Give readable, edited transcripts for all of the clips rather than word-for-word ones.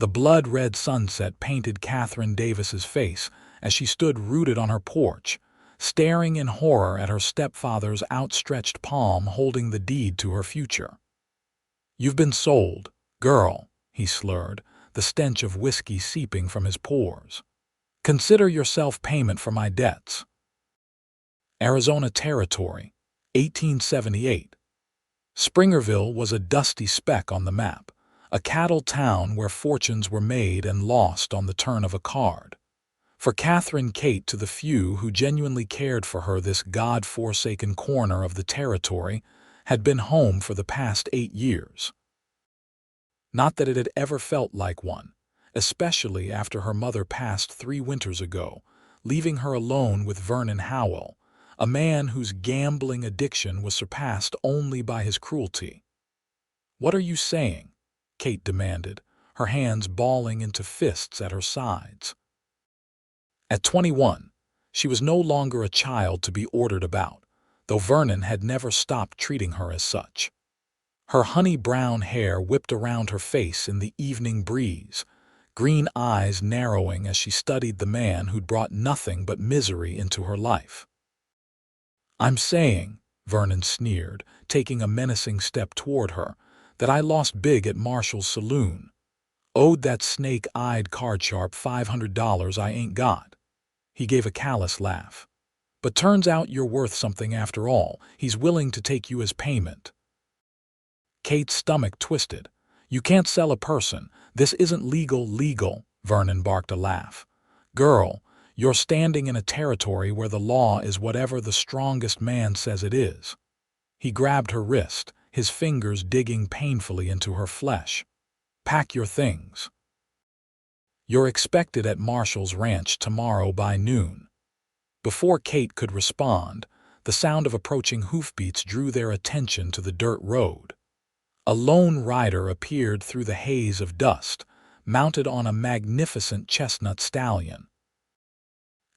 The blood-red sunset painted Katherine Davis's face as she stood rooted on her porch, staring in horror at her stepfather's outstretched palm holding the deed to her future. "You've been sold, girl," he slurred, the stench of whiskey seeping from his pores. "Consider yourself payment for my debts." Arizona Territory, 1878. Springerville was a dusty speck on the map, a cattle town where fortunes were made and lost on the turn of a card. For Catherine Kate, to the few who genuinely cared for her, this God-forsaken corner of the territory had been home for the past 8 years. Not that it had ever felt like one, especially after her mother passed 3 winters ago, leaving her alone with Vernon Howell, a man whose gambling addiction was surpassed only by his cruelty. "What are you saying?" Kate demanded, her hands balling into fists at her sides. At 21, she was no longer a child to be ordered about, though Vernon had never stopped treating her as such. Her honey-brown hair whipped around her face in the evening breeze, green eyes narrowing as she studied the man who'd brought nothing but misery into her life. "I'm saying," Vernon sneered, taking a menacing step toward her, "that I lost big at Marshall's saloon. Owed that snake-eyed cardsharp $500 I ain't got." He gave a callous laugh. "But turns out you're worth something after all. He's willing to take you as payment." Kate's stomach twisted. "You can't sell a person. This isn't legal." Vernon barked a laugh. "Girl, you're standing in a territory where the law is whatever the strongest man says it is." He grabbed her wrist, his fingers digging painfully into her flesh. "Pack your things. You're expected at Marshall's ranch tomorrow by noon." Before Kate could respond, the sound of approaching hoofbeats drew their attention to the dirt road. A lone rider appeared through the haze of dust, mounted on a magnificent chestnut stallion.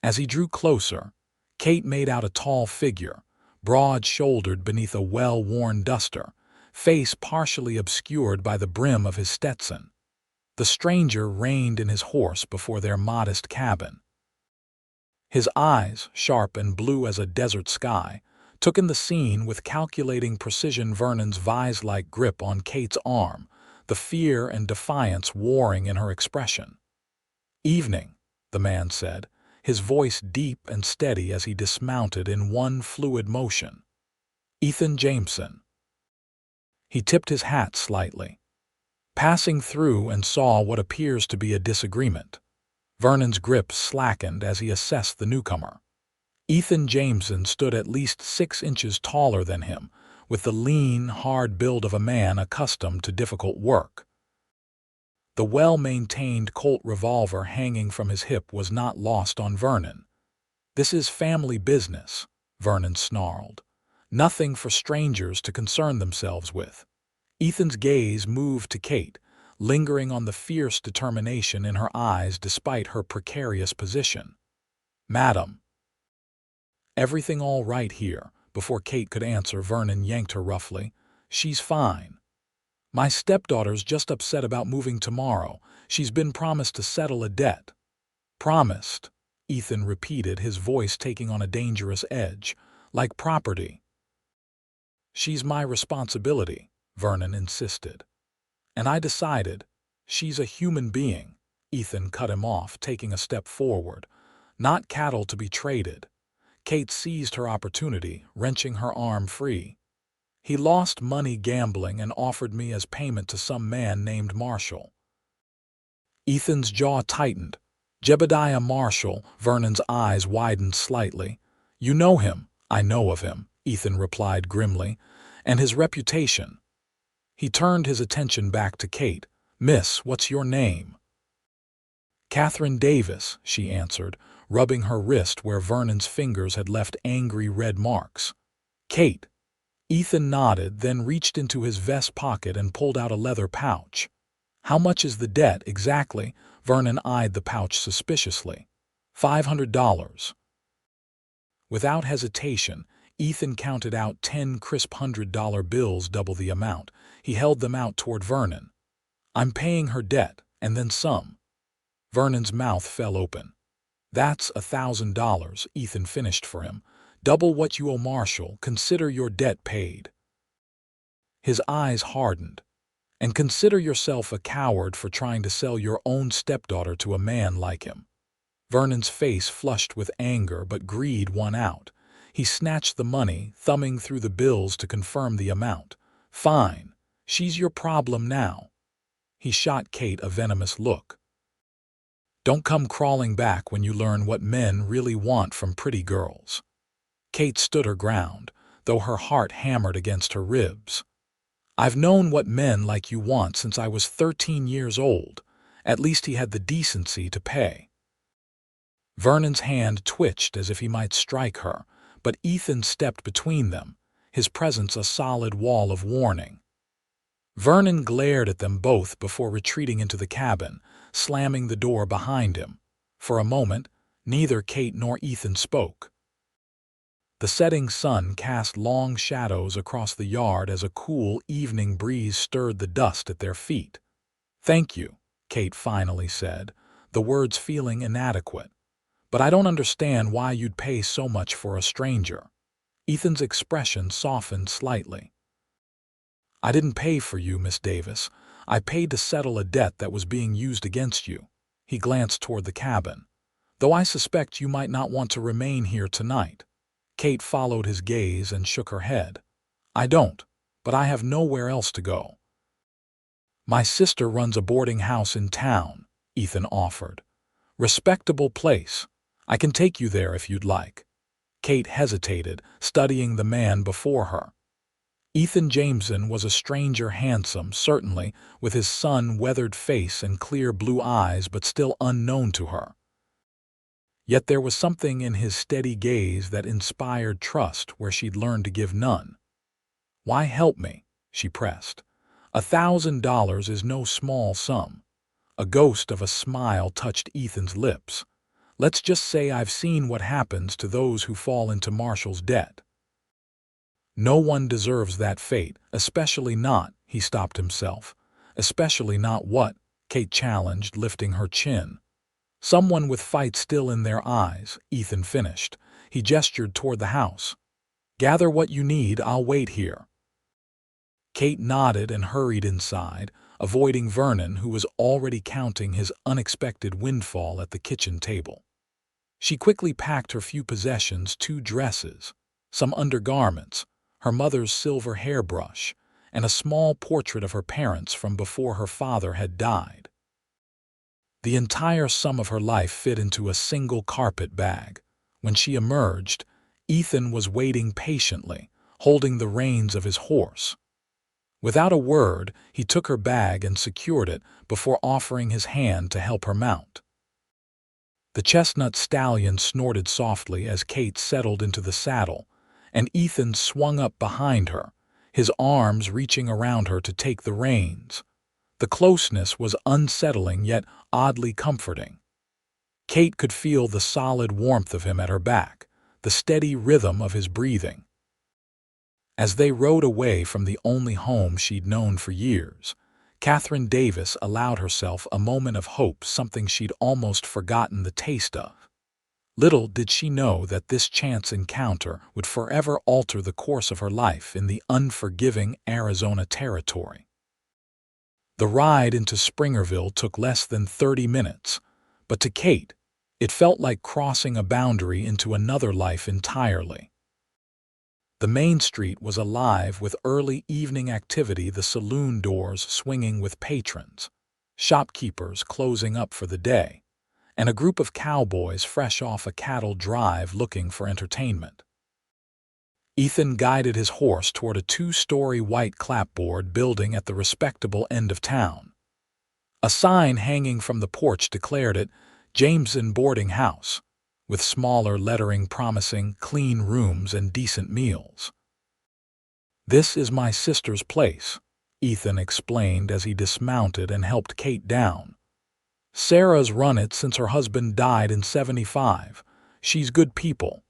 As he drew closer, Kate made out a tall figure, broad-shouldered beneath a well-worn duster, face partially obscured by the brim of his Stetson. The stranger reined in his horse before their modest cabin. His eyes, sharp and blue as a desert sky, took in the scene with calculating precision. Vernon's vise-like grip on Kate's arm, the fear and defiance warring in her expression. "Evening," the man said, his voice deep and steady as he dismounted in one fluid motion. "Ethan Jameson." He tipped his hat slightly, passing through, and saw what appears to be a disagreement. Vernon's grip slackened as he assessed the newcomer. Ethan Jameson stood at least 6 inches taller than him, with the lean, hard build of a man accustomed to difficult work. The well-maintained Colt revolver hanging from his hip was not lost on Vernon. "This is family business," Vernon snarled. "Nothing for strangers to concern themselves with." Ethan's gaze moved to Kate, lingering on the fierce determination in her eyes despite her precarious position. "Madam." "Everything all right here?" Before Kate could answer, Vernon yanked her roughly. "She's fine. My stepdaughter's just upset about moving tomorrow. She's been promised to settle a debt." "Promised," Ethan repeated, his voice taking on a dangerous edge. "Like property." "She's my responsibility," Vernon insisted. "And I decided she's a human being." Ethan cut him off, taking a step forward. "Not cattle to be traded." Kate seized her opportunity, wrenching her arm free. "He lost money gambling and offered me as payment to some man named Marshall." Ethan's jaw tightened. "Jebediah Marshall?" Vernon's eyes widened slightly. "You know him?" "I know of him," Ethan replied grimly. "And his reputation." He turned his attention back to Kate. "Miss, what's your name?" "Katherine Davis," she answered, rubbing her wrist where Vernon's fingers had left angry red marks. "Kate." Ethan nodded, then reached into his vest pocket and pulled out a leather pouch. "How much is the debt, exactly?" Vernon eyed the pouch suspiciously. $500. Without hesitation, Ethan counted out 10 crisp $100 bills, double the amount. He held them out toward Vernon. "I'm paying her debt, and then some. Vernon's mouth fell open. "That's $1,000, Ethan finished for him. "Double what you owe Marshall. Consider your debt paid." His eyes hardened. "And consider yourself a coward for trying to sell your own stepdaughter to a man like him." Vernon's face flushed with anger, but greed won out. He snatched the money, thumbing through the bills to confirm the amount. "Fine. She's your problem now." He shot Kate a venomous look. "Don't come crawling back when you learn what men really want from pretty girls." Kate stood her ground, though her heart hammered against her ribs. "I've known what men like you want since I was 13 years old. At least he had the decency to pay." Vernon's hand twitched as if he might strike her, but Ethan stepped between them, his presence a solid wall of warning. Vernon glared at them both before retreating into the cabin, slamming the door behind him. For a moment, neither Kate nor Ethan spoke. The setting sun cast long shadows across the yard as a cool evening breeze stirred the dust at their feet. "Thank you," Kate finally said, the words feeling inadequate. "But I don't understand why you'd pay so much for a stranger." Ethan's expression softened slightly. "I didn't pay for you, Miss Davis. I paid to settle a debt that was being used against you." He glanced toward the cabin. "Though I suspect you might not want to remain here tonight." Kate followed his gaze and shook her head. "I don't, but I have nowhere else to go." "My sister runs a boarding house in town," Ethan offered. "Respectable place. I can take you there if you'd like." Kate hesitated, studying the man before her. Ethan Jameson was a stranger, handsome, certainly, with his sun-weathered face and clear blue eyes, but still unknown to her. Yet there was something in his steady gaze that inspired trust where she'd learned to give none. "Why help me?" she pressed. $1,000 is no small sum." A ghost of a smile touched Ethan's lips. "Let's just say I've seen what happens to those who fall into Marshall's debt." "No one deserves that fate, especially not," he stopped himself. "Especially not what?" Kate challenged, lifting her chin. "Someone with fight still in their eyes," Ethan finished. He gestured toward the house. "Gather what you need, I'll wait here." Kate nodded and hurried inside, avoiding Vernon, who was already counting his unexpected windfall at the kitchen table. She quickly packed her few possessions, 2 dresses, some undergarments, her mother's silver hairbrush, and a small portrait of her parents from before her father had died. The entire sum of her life fit into a single carpet bag. When she emerged, Ethan was waiting patiently, holding the reins of his horse. Without a word, he took her bag and secured it before offering his hand to help her mount. The chestnut stallion snorted softly as Kate settled into the saddle, and Ethan swung up behind her, his arms reaching around her to take the reins. The closeness was unsettling yet oddly comforting. Kate could feel the solid warmth of him at her back, the steady rhythm of his breathing. As they rode away from the only home she'd known for years, Katherine Davis allowed herself a moment of hope, something she'd almost forgotten the taste of. Little did she know that this chance encounter would forever alter the course of her life in the unforgiving Arizona territory. The ride into Springerville took less than 30 minutes, but to Kate, it felt like crossing a boundary into another life entirely. The main street was alive with early evening activity, the saloon doors swinging with patrons, shopkeepers closing up for the day, and a group of cowboys fresh off a cattle drive looking for entertainment. Ethan guided his horse toward a 2-story white clapboard building at the respectable end of town. A sign hanging from the porch declared it Jameson Boarding House, with smaller lettering promising clean rooms and decent meals. "This is my sister's place," Ethan explained as he dismounted and helped Kate down. "Sarah's run it since her husband died in '75. She's good people."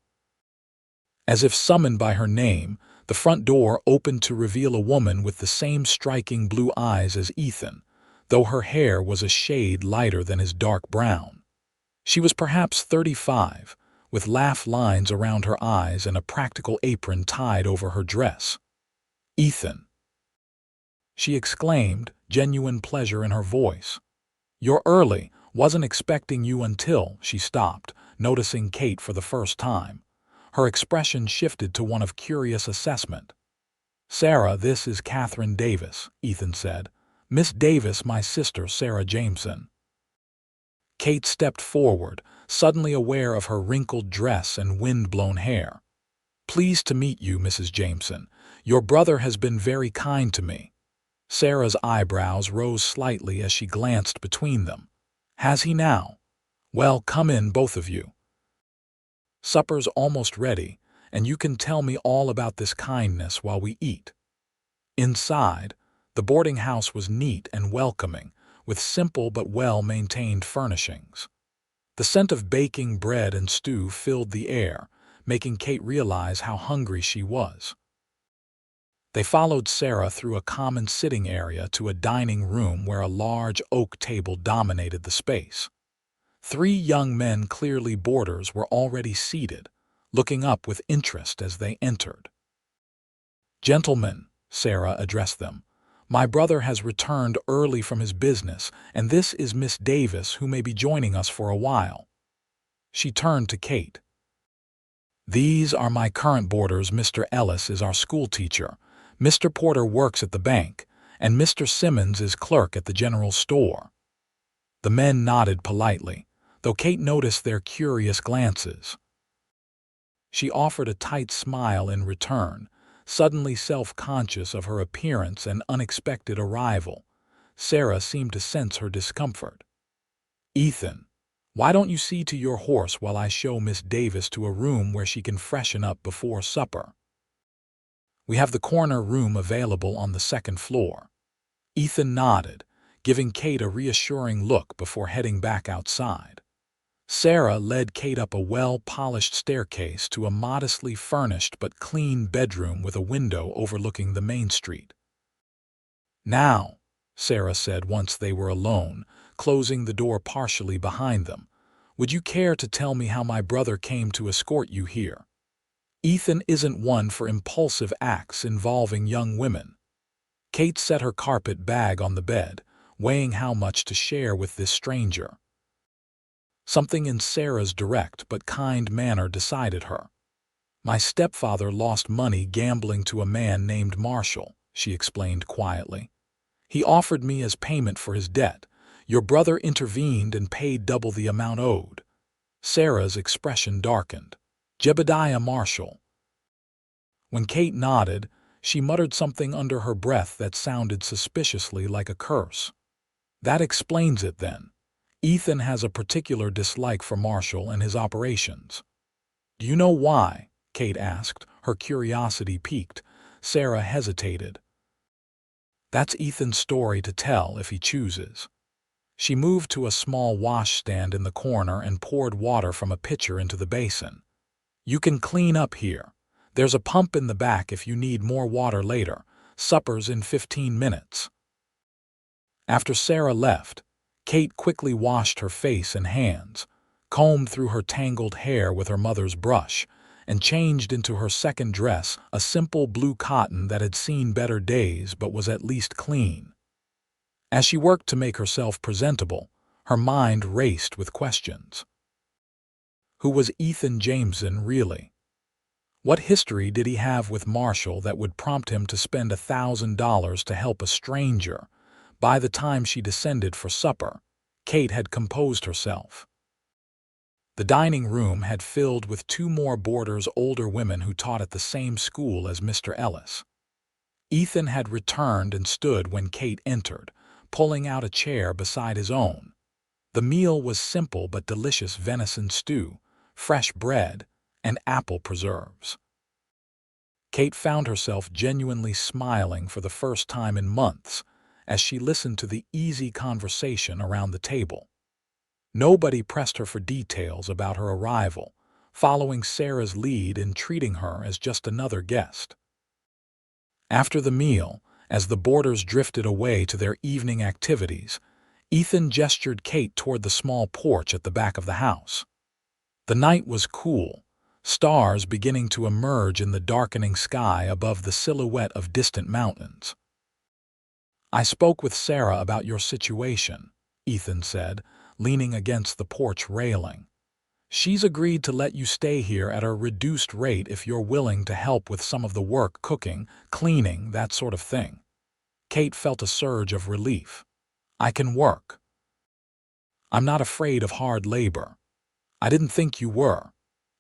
As if summoned by her name, the front door opened to reveal a woman with the same striking blue eyes as Ethan, though her hair was a shade lighter than his dark brown. She was perhaps 35, with laugh lines around her eyes and a practical apron tied over her dress. "Ethan," she exclaimed, genuine pleasure in her voice. "You're early. Wasn't expecting you until—" She stopped, noticing Kate for the first time. Her expression shifted to one of curious assessment. "Sarah, this is Katherine Davis," Ethan said. "Miss Davis, my sister, Sarah Jameson." Kate stepped forward, suddenly aware of her wrinkled dress and wind-blown hair. "Pleased to meet you, Mrs. Jameson. Your brother has been very kind to me." Sarah's eyebrows rose slightly as she glanced between them. "Has he now? Well, come in, both of you. Supper's almost ready, and you can tell me all about this kindness while we eat." Inside, the boarding house was neat and welcoming, with simple but well-maintained furnishings. The scent of baking bread and stew filled the air, making Kate realize how hungry she was. They followed Sarah through a common sitting area to a dining room where a large oak table dominated the space. 3 young men, clearly boarders, were already seated, looking up with interest as they entered. "Gentlemen," Sarah addressed them, "my brother has returned early from his business, and this is Miss Davis, who may be joining us for a while." She turned to Kate. "These are my current boarders. Mr. Ellis is our school teacher, Mr. Porter works at the bank, and Mr. Simmons is clerk at the general store." The men nodded politely, though Kate noticed their curious glances. She offered a tight smile in return, suddenly self-conscious of her appearance and unexpected arrival. Sarah seemed to sense her discomfort. "Ethan, why don't you see to your horse while I show Miss Davis to a room where she can freshen up before supper? We have the corner room available on the 2nd floor." Ethan nodded, giving Kate a reassuring look before heading back outside. Sarah led Kate up a well-polished staircase to a modestly furnished but clean bedroom with a window overlooking the main street. "Now," Sarah said once they were alone, closing the door partially behind them, "would you care to tell me how my brother came to escort you here? Ethan isn't one for impulsive acts involving young women." Kate set her carpet bag on the bed, weighing how much to share with this stranger. Something in Sarah's direct but kind manner decided her. "My stepfather lost money gambling to a man named Marshall," she explained quietly. "He offered me as payment for his debt. Your brother intervened and paid double the amount owed." Sarah's expression darkened. "Jebediah Marshall." When Kate nodded, she muttered something under her breath that sounded suspiciously like a curse. "That explains it, then. Ethan has a particular dislike for Marshall and his operations." "Do you know why?" Kate asked, her curiosity piqued. Sarah hesitated. "That's Ethan's story to tell if he chooses." She moved to a small washstand in the corner and poured water from a pitcher into the basin. "You can clean up here. There's a pump in the back if you need more water later. Supper's in 15 minutes. After Sarah left, Kate quickly washed her face and hands, combed through her tangled hair with her mother's brush, and changed into her second dress, a simple blue cotton that had seen better days but was at least clean. As she worked to make herself presentable, her mind raced with questions. Who was Ethan Jameson really? What history did he have with Marshall that would prompt him to spend $1,000 to help a stranger? By the time she descended for supper, Kate had composed herself. The dining room had filled with 2 more boarders, older women who taught at the same school as Mr. Ellis. Ethan had returned and stood when Kate entered, pulling out a chair beside his own. The meal was simple but delicious: venison stew, fresh bread, and apple preserves. Kate found herself genuinely smiling for the first time in months as she listened to the easy conversation around the table. Nobody pressed her for details about her arrival, following Sarah's lead in treating her as just another guest. After the meal, As the boarders drifted away to their evening activities, Ethan gestured Kate toward the small porch at the back of the house. The night was cool, stars beginning to emerge in the darkening sky above the silhouette of distant mountains. "I spoke with Sarah about your situation," Ethan said, leaning against the porch railing. "She's agreed to let you stay here at a reduced rate if you're willing to help with some of the work, cooking, cleaning, that sort of thing." Kate felt a surge of relief. "I can work. I'm not afraid of hard labor." "I didn't think you were."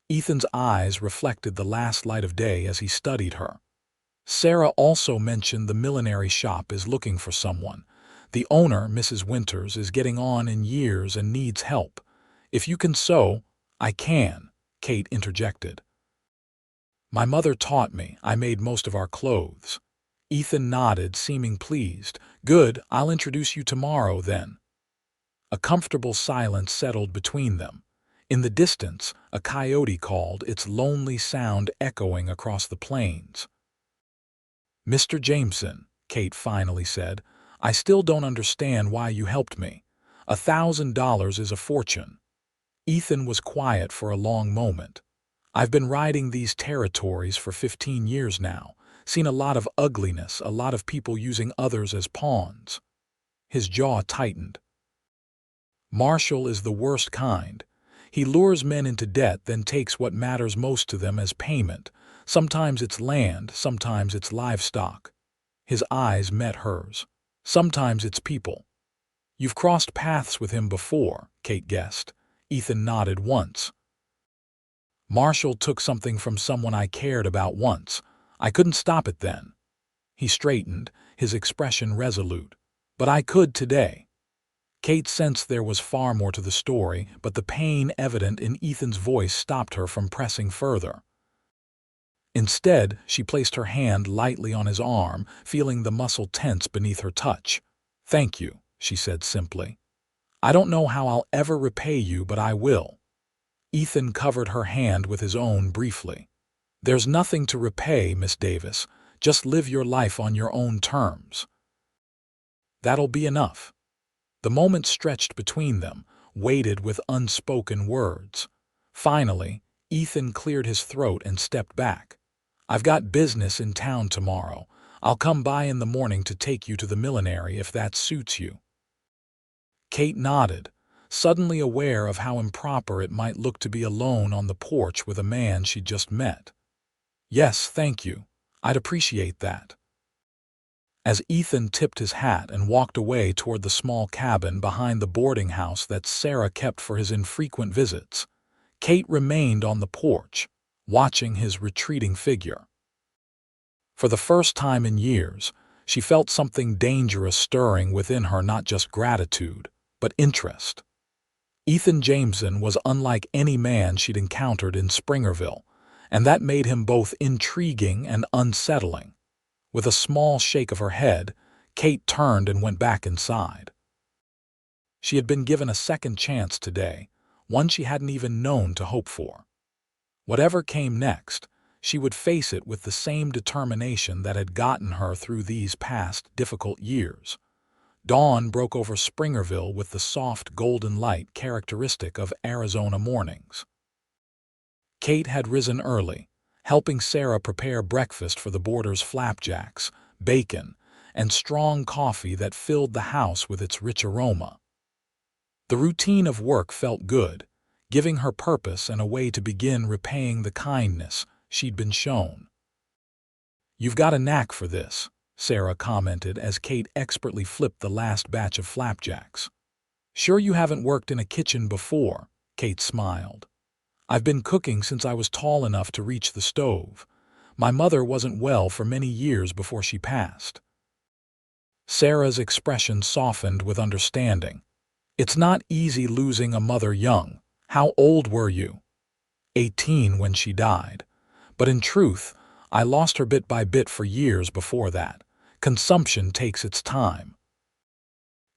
Ethan's eyes reflected the last light of day as he studied her. "Sarah also mentioned the millinery shop is looking for someone. The owner, Mrs. Winters, is getting on in years and needs help. If you can sew—" "I can," Kate interjected. "My mother taught me. I made most of our clothes." Ethan nodded, seeming pleased. "Good, I'll introduce you tomorrow, then." A comfortable silence settled between them. In the distance, a coyote called, its lonely sound echoing across the plains. "Mr. Jameson," Kate finally said, "I still don't understand why you helped me. $1,000 is a fortune." Ethan was quiet for a long moment. "I've been riding these territories for 15 years now, seen a lot of ugliness, a lot of people using others as pawns." His jaw tightened. "Marshall is the worst kind. He lures men into debt, then takes what matters most to them as payment. Sometimes it's land, sometimes it's livestock." His eyes met hers. "Sometimes it's people." "You've crossed paths with him before," Kate guessed. Ethan nodded once. "Marshall took something from someone I cared about once. I couldn't stop it then." He straightened, his expression resolute. "But I could today." Kate sensed there was far more to the story, but the pain evident in Ethan's voice stopped her from pressing further. Instead, she placed her hand lightly on his arm, feeling the muscle tense beneath her touch. "Thank you," she said simply. "I don't know how I'll ever repay you, but I will." Ethan covered her hand with his own briefly. "There's nothing to repay, Miss Davis. Just live your life on your own terms. That'll be enough." The moment stretched between them, weighted with unspoken words. Finally, Ethan cleared his throat and stepped back. "I've got business in town tomorrow. I'll come by in the morning to take you to the millinery if that suits you." Kate nodded, suddenly aware of how improper it might look to be alone on the porch with a man she'd just met. "Yes, thank you. I'd appreciate that." As Ethan tipped his hat and walked away toward the small cabin behind the boarding house that Sarah kept for his infrequent visits, Kate remained on the porch, watching his retreating figure. For the first time in years, she felt something dangerous stirring within her, not just gratitude, but interest. Ethan Jameson was unlike any man she'd encountered in Springerville, and that made him both intriguing and unsettling. With a small shake of her head, Kate turned and went back inside. She had been given a second chance today, one she hadn't even known to hope for. Whatever came next, she would face it with the same determination that had gotten her through these past difficult years. Dawn broke over Springerville with the soft golden light characteristic of Arizona mornings. Kate had risen early, helping Sarah prepare breakfast for the boarders' flapjacks, bacon, and strong coffee that filled the house with its rich aroma. The routine of work felt good, giving her purpose and a way to begin repaying the kindness she'd been shown. "You've got a knack for this," Sarah commented as Kate expertly flipped the last batch of flapjacks. "Sure you haven't worked in a kitchen before?" Kate smiled. "I've been cooking since I was tall enough to reach the stove. My mother wasn't well for many years before she passed." Sarah's expression softened with understanding. "It's not easy losing a mother young. How old were you?" 18 when she died. But in truth, I lost her bit by bit for years before that. Consumption takes its time."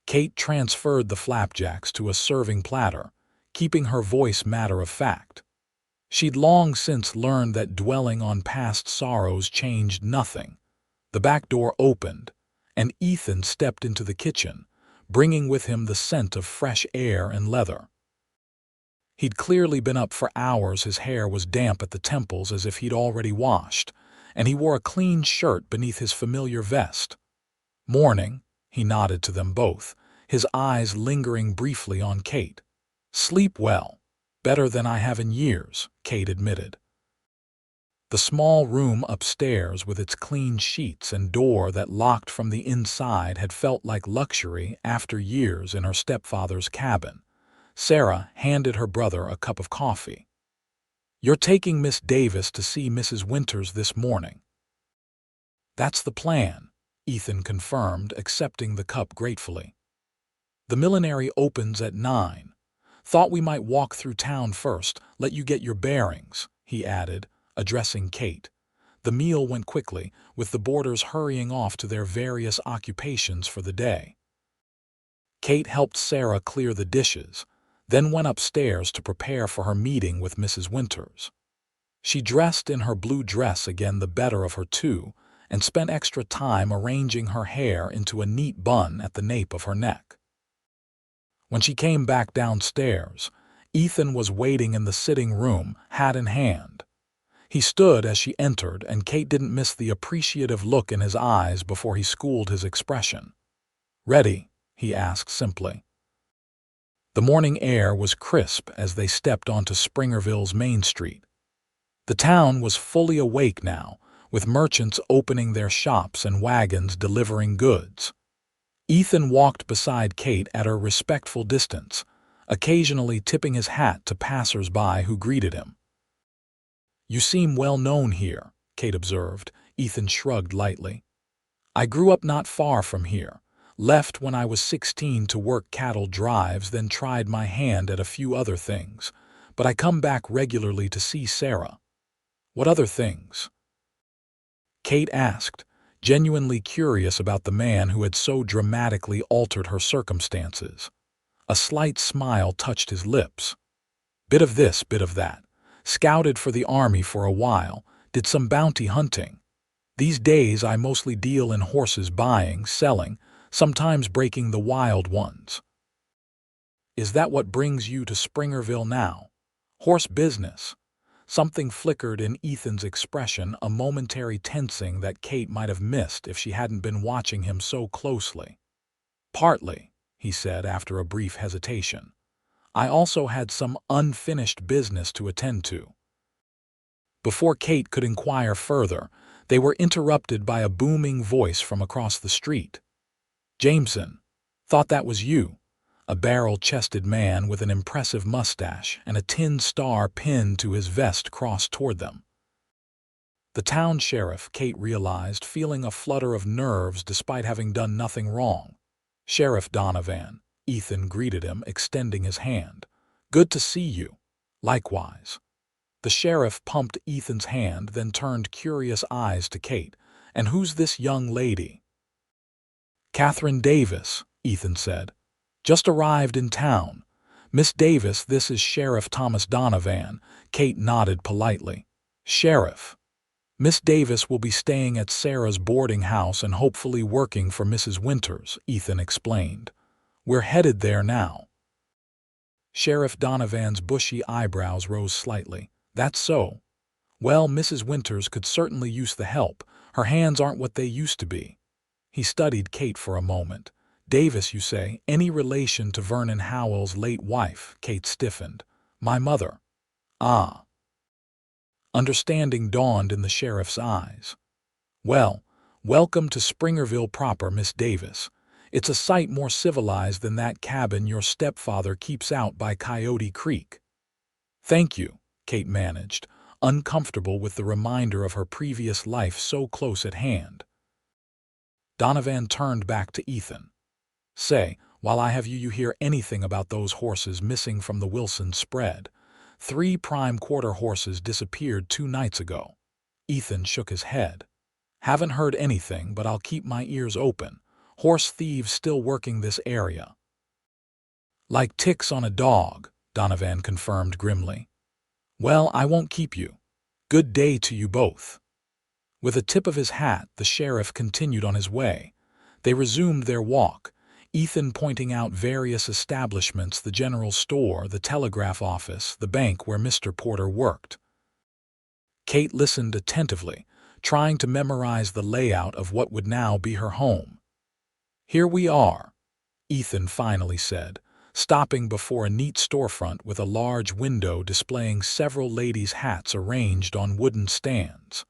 Kate transferred the flapjacks to a serving platter, keeping her voice matter-of-fact. She'd long since learned that dwelling on past sorrows changed nothing. The back door opened, and Ethan stepped into the kitchen, bringing with him the scent of fresh air and leather. He'd clearly been up for hours. His hair was damp at the temples as if he'd already washed, and he wore a clean shirt beneath his familiar vest. "Morning," he nodded to them both, his eyes lingering briefly on Kate. "Sleep well. Better than I have in years," Kate admitted. The small room upstairs with its clean sheets and door that locked from the inside had felt like luxury after years in her stepfather's cabin. Sarah handed her brother a cup of coffee. "You're taking Miss Davis to see Mrs. Winters this morning." "That's the plan," Ethan confirmed, accepting the cup gratefully. "The millinery opens at 9. Thought we might walk through town first, let you get your bearings," he added, addressing Kate. The meal went quickly, with the boarders hurrying off to their various occupations for the day. Kate helped Sarah clear the dishes, then went upstairs to prepare for her meeting with Mrs. Winters. She dressed in her blue dress again, the better of her two, and spent extra time arranging her hair into a neat bun at the nape of her neck. When she came back downstairs, Ethan was waiting in the sitting room, hat in hand. He stood as she entered, and Kate didn't miss the appreciative look in his eyes before he schooled his expression. "Ready?" he asked simply. The morning air was crisp as they stepped onto Springerville's Main Street. The town was fully awake now, with merchants opening their shops and wagons delivering goods. Ethan walked beside Kate at a respectful distance, occasionally tipping his hat to passers-by who greeted him. "You seem well known here," Kate observed. Ethan shrugged lightly. "I grew up not far from here. Left when I was 16 to work cattle drives, then tried my hand at a few other things. But I come back regularly to see Sarah." "What other things?" Kate asked, genuinely curious about the man who had so dramatically altered her circumstances. A slight smile touched his lips. "Bit of this, bit of that. Scouted for the army for a while, did some bounty hunting. These days I mostly deal in horses, buying, selling, sometimes breaking the wild ones." "Is that what brings you to Springerville now? Horse business?" Something flickered in Ethan's expression, a momentary tensing that Kate might have missed if she hadn't been watching him so closely. "Partly," he said after a brief hesitation. "I also had some unfinished business to attend to." Before Kate could inquire further, they were interrupted by a booming voice from across the street. "Jameson, thought that was you." A barrel-chested man with an impressive mustache and a tin star pinned to his vest crossed toward them. The town sheriff, Kate realized, feeling a flutter of nerves despite having done nothing wrong. "Sheriff Donovan," Ethan greeted him, extending his hand. "Good to see you." "Likewise." The sheriff pumped Ethan's hand, then turned curious eyes to Kate. "And who's this young lady?" "Katherine Davis," Ethan said. "Just arrived in town. Miss Davis, this is Sheriff Thomas Donovan." Kate nodded politely. "Sheriff. Miss Davis will be staying at Sarah's boarding house and hopefully working for Mrs. Winters," Ethan explained. "We're headed there now." Sheriff Donovan's bushy eyebrows rose slightly. "That's so. Well, Mrs. Winters could certainly use the help. Her hands aren't what they used to be." He studied Kate for a moment. "Davis, you say? Any relation to Vernon Howell's late wife?" Kate stiffened. "My mother." "Ah." Understanding dawned in the sheriff's eyes. "Well, welcome to Springerville proper, Miss Davis. It's a sight more civilized than that cabin your stepfather keeps out by Coyote Creek." "Thank you," Kate managed, uncomfortable with the reminder of her previous life so close at hand. Donovan turned back to Ethan. "Say, while I have you, you hear anything about those horses missing from the Wilson spread? 3 prime quarter horses disappeared 2 nights ago." Ethan shook his head. "Haven't heard anything, but I'll keep my ears open. Horse thieves still working this area." "Like ticks on a dog," Donovan confirmed grimly. "Well, I won't keep you. Good day to you both." With a tip of his hat, the sheriff continued on his way. They resumed their walk, Ethan pointing out various establishments, the general store, the telegraph office, the bank where Mr. Porter worked. Kate listened attentively, trying to memorize the layout of what would now be her home. "Here we are," Ethan finally said, stopping before a neat storefront with a large window displaying several ladies' hats arranged on wooden stands.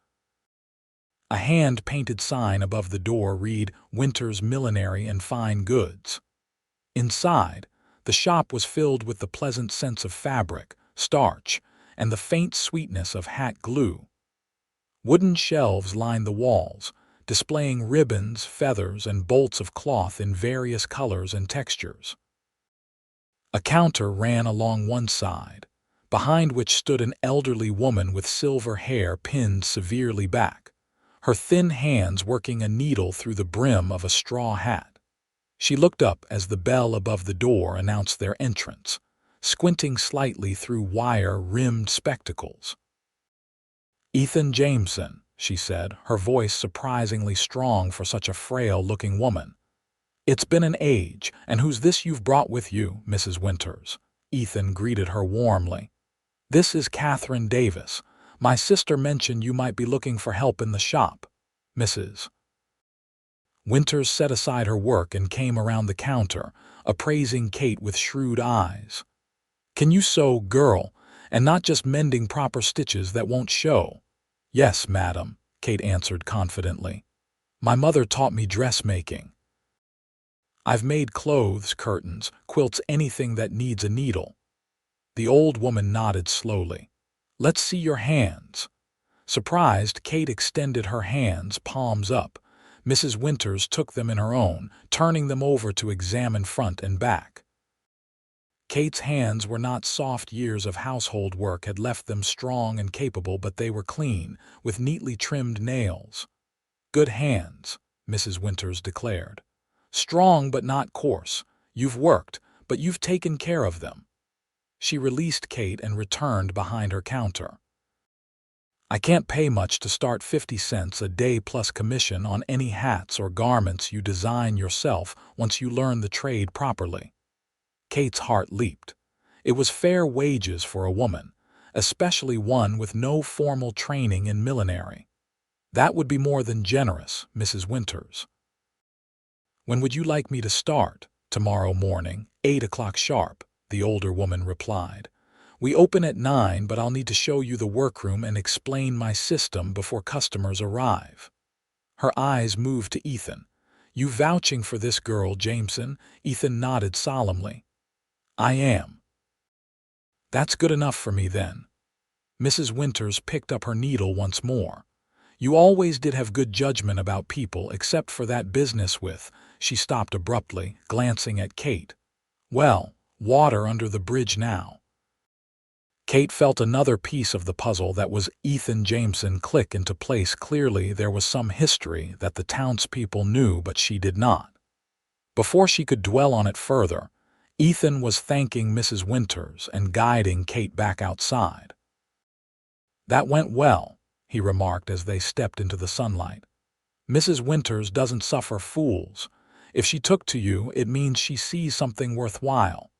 A hand-painted sign above the door read, "Winter's Millinery and Fine Goods." Inside, the shop was filled with the pleasant scents of fabric, starch, and the faint sweetness of hat glue. Wooden shelves lined the walls, displaying ribbons, feathers, and bolts of cloth in various colors and textures. A counter ran along one side, behind which stood an elderly woman with silver hair pinned severely back, her thin hands working a needle through the brim of a straw hat. She looked up as the bell above the door announced their entrance, squinting slightly through wire-rimmed spectacles. "Ethan Jameson," she said, her voice surprisingly strong for such a frail-looking woman. "It's been an age, and who's this you've brought with you, Mrs. Winters?" Ethan greeted her warmly. "This is Katherine Davis. My sister mentioned you might be looking for help in the shop, Mrs." Winters set aside her work and came around the counter, appraising Kate with shrewd eyes. "Can you sew, girl, and not just mending proper stitches that won't show?" "Yes, madam," Kate answered confidently. "My mother taught me dressmaking. I've made clothes, curtains, quilts, anything that needs a needle." The old woman nodded slowly. "Let's see your hands." Surprised, Kate extended her hands, palms up. Mrs. Winters took them in her own, turning them over to examine front and back. Kate's hands were not soft. Years of household work had left them strong and capable, but they were clean, with neatly trimmed nails. "Good hands," Mrs. Winters declared. "Strong but not coarse. You've worked, but you've taken care of them." She released Kate and returned behind her counter. "I can't pay much to start, 50 cents a day plus commission on any hats or garments you design yourself once you learn the trade properly." Kate's heart leaped. It was fair wages for a woman, especially one with no formal training in millinery. "That would be more than generous, Mrs. Winters." "When would you like me to start?" "Tomorrow morning, 8 o'clock sharp," the older woman replied. "We open at 9, but I'll need to show you the workroom and explain my system before customers arrive." Her eyes moved to Ethan. "You vouching for this girl, Jameson?" Ethan nodded solemnly. "I am." "That's good enough for me then." Mrs. Winters picked up her needle once more. "You always did have good judgment about people, except for that business with—" She stopped abruptly, glancing at Kate. "Well, water under the bridge now." Kate felt another piece of the puzzle that was Ethan Jameson click into place. Clearly there was some history that the townspeople knew, but she did not. Before she could dwell on it further, Ethan was thanking Mrs. Winters and guiding Kate back outside. "That went well," he remarked as they stepped into the sunlight. "Mrs. Winters doesn't suffer fools. If she took to you, it means she sees something worthwhile."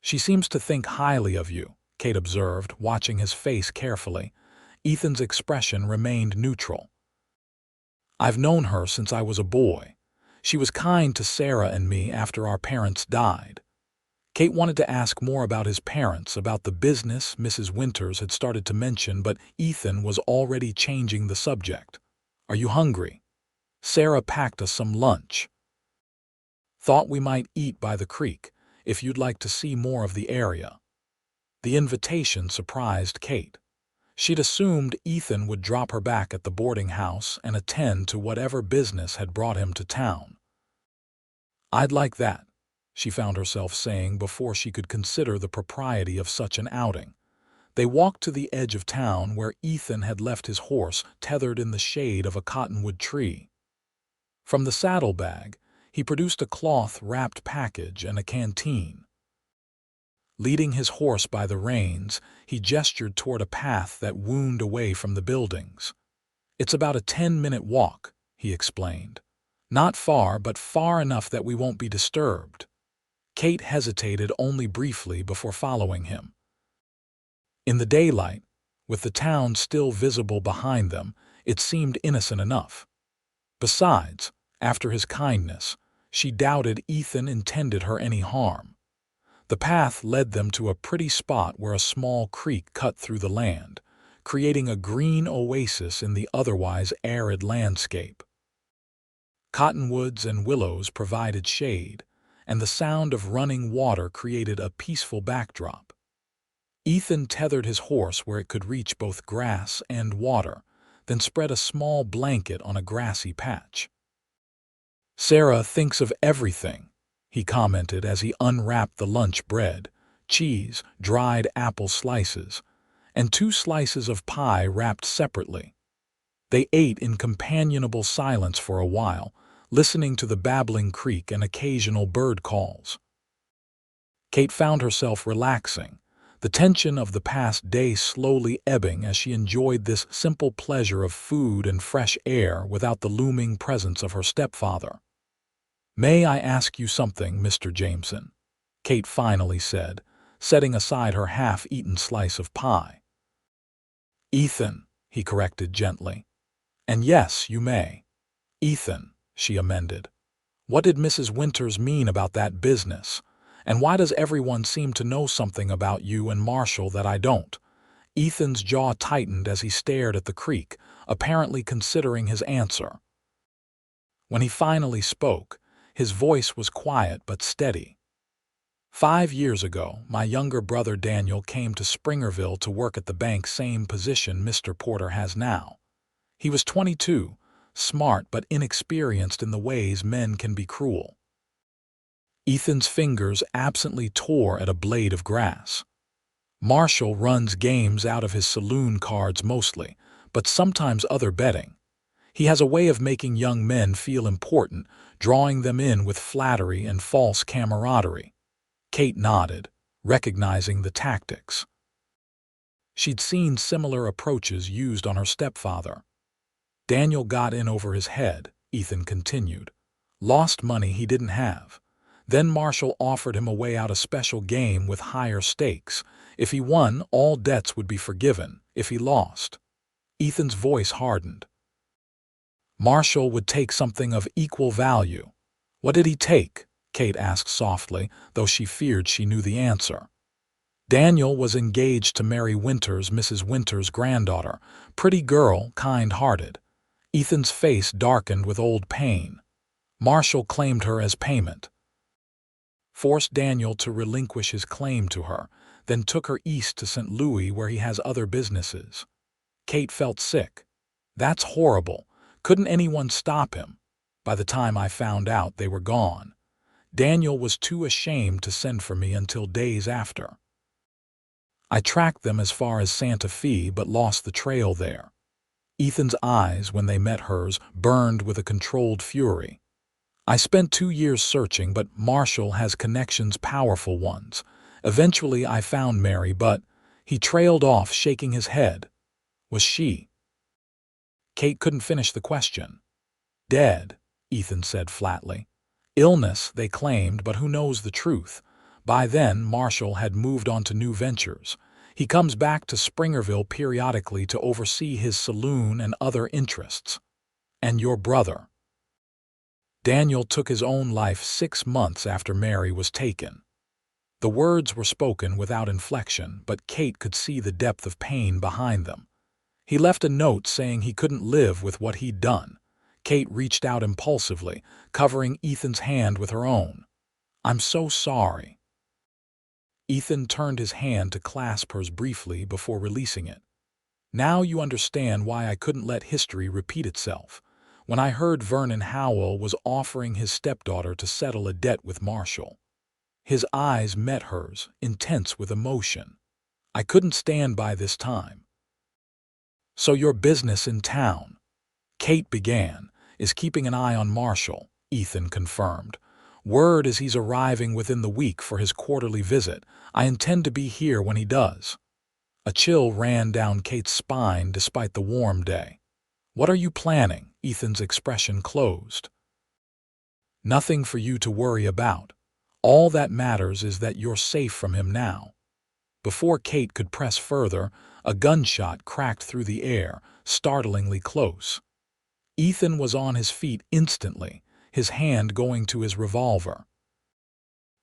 "She seems to think highly of you," Kate observed, watching his face carefully. Ethan's expression remained neutral. "I've known her since I was a boy. She was kind to Sarah and me after our parents died." Kate wanted to ask more about his parents, about the business Mrs. Winters had started to mention, but Ethan was already changing the subject. "Are you hungry? Sarah packed us some lunch. Thought we might eat by the creek, if you'd like to see more of the area." The invitation surprised Kate. She'd assumed Ethan would drop her back at the boarding house and attend to whatever business had brought him to town. "I'd like that," she found herself saying before she could consider the propriety of such an outing. They walked to the edge of town where Ethan had left his horse tethered in the shade of a cottonwood tree. From the saddlebag, he produced a cloth-wrapped package and a canteen. Leading his horse by the reins, he gestured toward a path that wound away from the buildings. "It's about a 10-minute walk," he explained. Not far, but far enough that we won't be disturbed. Kate hesitated only briefly before following him. In the daylight, with the town still visible behind them, it seemed innocent enough. Besides, after his kindness, she doubted Ethan intended her any harm. The path led them to a pretty spot where a small creek cut through the land, creating a green oasis in the otherwise arid landscape. Cottonwoods and willows provided shade, and the sound of running water created a peaceful backdrop. Ethan tethered his horse where it could reach both grass and water, then spread a small blanket on a grassy patch. "Sarah thinks of everything," he commented as he unwrapped the lunch bread, cheese, dried apple slices, and 2 slices of pie wrapped separately. They ate in companionable silence for a while, listening to the babbling creek and occasional bird calls. Kate found herself relaxing, the tension of the past day slowly ebbing as she enjoyed this simple pleasure of food and fresh air without the looming presence of her stepfather. "May I ask you something, Mr. Jameson?" Kate finally said, setting aside her half-eaten slice of pie. "Ethan," he corrected gently. "And yes, you may." "Ethan," she amended. "What did Mrs. Winters mean about that business? And why does everyone seem to know something about you and Marshall that I don't?" Ethan's jaw tightened as he stared at the creek, apparently considering his answer. When he finally spoke, his voice was quiet but steady. "5 years ago, my younger brother Daniel came to Springerville to work at the bank, same position Mr. Porter has now. He was 22, smart but inexperienced in the ways men can be cruel." Ethan's fingers absently tore at a blade of grass. "Marshall runs games out of his saloon cards mostly, but sometimes other betting. He has a way of making young men feel important, drawing them in with flattery and false camaraderie." Kate nodded, recognizing the tactics. She'd seen similar approaches used on her stepfather. "Daniel got in over his head," Ethan continued. "Lost money he didn't have. Then Marshall offered him a way out, a special game with higher stakes. If he won, all debts would be forgiven. If he lost—" Ethan's voice hardened. "Marshall would take something of equal value." "What did he take?" Kate asked softly, though she feared she knew the answer. "Daniel was engaged to Mary Winters, Mrs. Winters' granddaughter. Pretty girl, kind-hearted." Ethan's face darkened with old pain. "Marshall claimed her as payment. Forced Daniel to relinquish his claim to her, then took her east to St. Louis where he has other businesses." Kate felt sick. "That's horrible. Couldn't anyone stop him?" "By the time I found out, they were gone. Daniel was too ashamed to send for me until days after. I tracked them as far as Santa Fe but lost the trail there." Ethan's eyes, when they met hers, burned with a controlled fury. "I spent 2 years searching, but Marshall has connections, powerful ones. Eventually I found Mary, but—" He trailed off, shaking his head. "Was she—" Kate couldn't finish the question. "Dead," Ethan said flatly. "Illness, they claimed, but who knows the truth? By then, Marshall had moved on to new ventures. He comes back to Springerville periodically to oversee his saloon and other interests." "And your brother?" "Daniel took his own life 6 months after Mary was taken." The words were spoken without inflection, but Kate could see the depth of pain behind them. "He left a note saying he couldn't live with what he'd done." Kate reached out impulsively, covering Ethan's hand with her own. "I'm so sorry." Ethan turned his hand to clasp hers briefly before releasing it. "Now you understand why I couldn't let history repeat itself. When I heard Vernon Howell was offering his stepdaughter to settle a debt with Marshall." His eyes met hers, intense with emotion. "I couldn't stand by this time." "So your business in town," Kate began, "is keeping an eye on Marshall," Ethan confirmed. "Word is he's arriving within the week for his quarterly visit. I intend to be here when he does." A chill ran down Kate's spine despite the warm day. "What are you planning?" Ethan's expression closed. Nothing for you to worry about. All that matters is that you're safe from him now." Before Kate could press further, a gunshot cracked through the air, startlingly close. Ethan was on his feet instantly, his hand going to his revolver.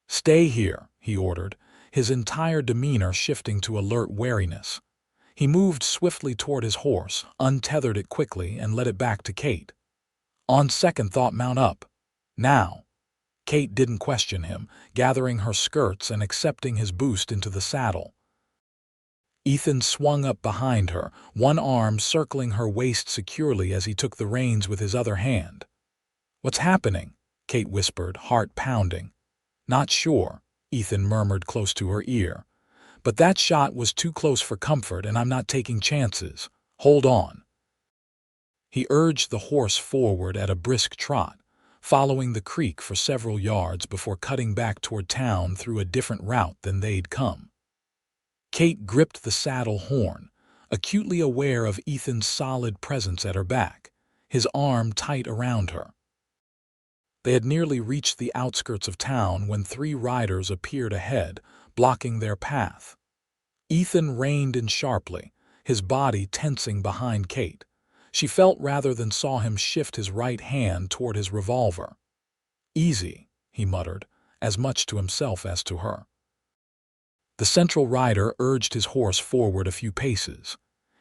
"Stay here," he ordered, his entire demeanor shifting to alert wariness. He moved swiftly toward his horse, untethered it quickly, and led it back to Kate. "On second thought, mount up. Now." Kate didn't question him, gathering her skirts and accepting his boost into the saddle. Ethan swung up behind her, one arm circling her waist securely as he took the reins with his other hand. "What's happening?" Kate whispered, heart pounding. "Not sure," Ethan murmured close to her ear. "But that shot was too close for comfort, and I'm not taking chances. Hold on." He urged the horse forward at a brisk trot, following the creek for several yards before cutting back toward town through a different route than they'd come. Kate gripped the saddle horn, acutely aware of Ethan's solid presence at her back, his arm tight around her. They had nearly reached the outskirts of town when 3 riders appeared ahead, blocking their path. Ethan reined in sharply, his body tensing behind Kate. She felt rather than saw him shift his right hand toward his revolver. "Easy," he muttered, as much to himself as to her. The central rider urged his horse forward a few paces.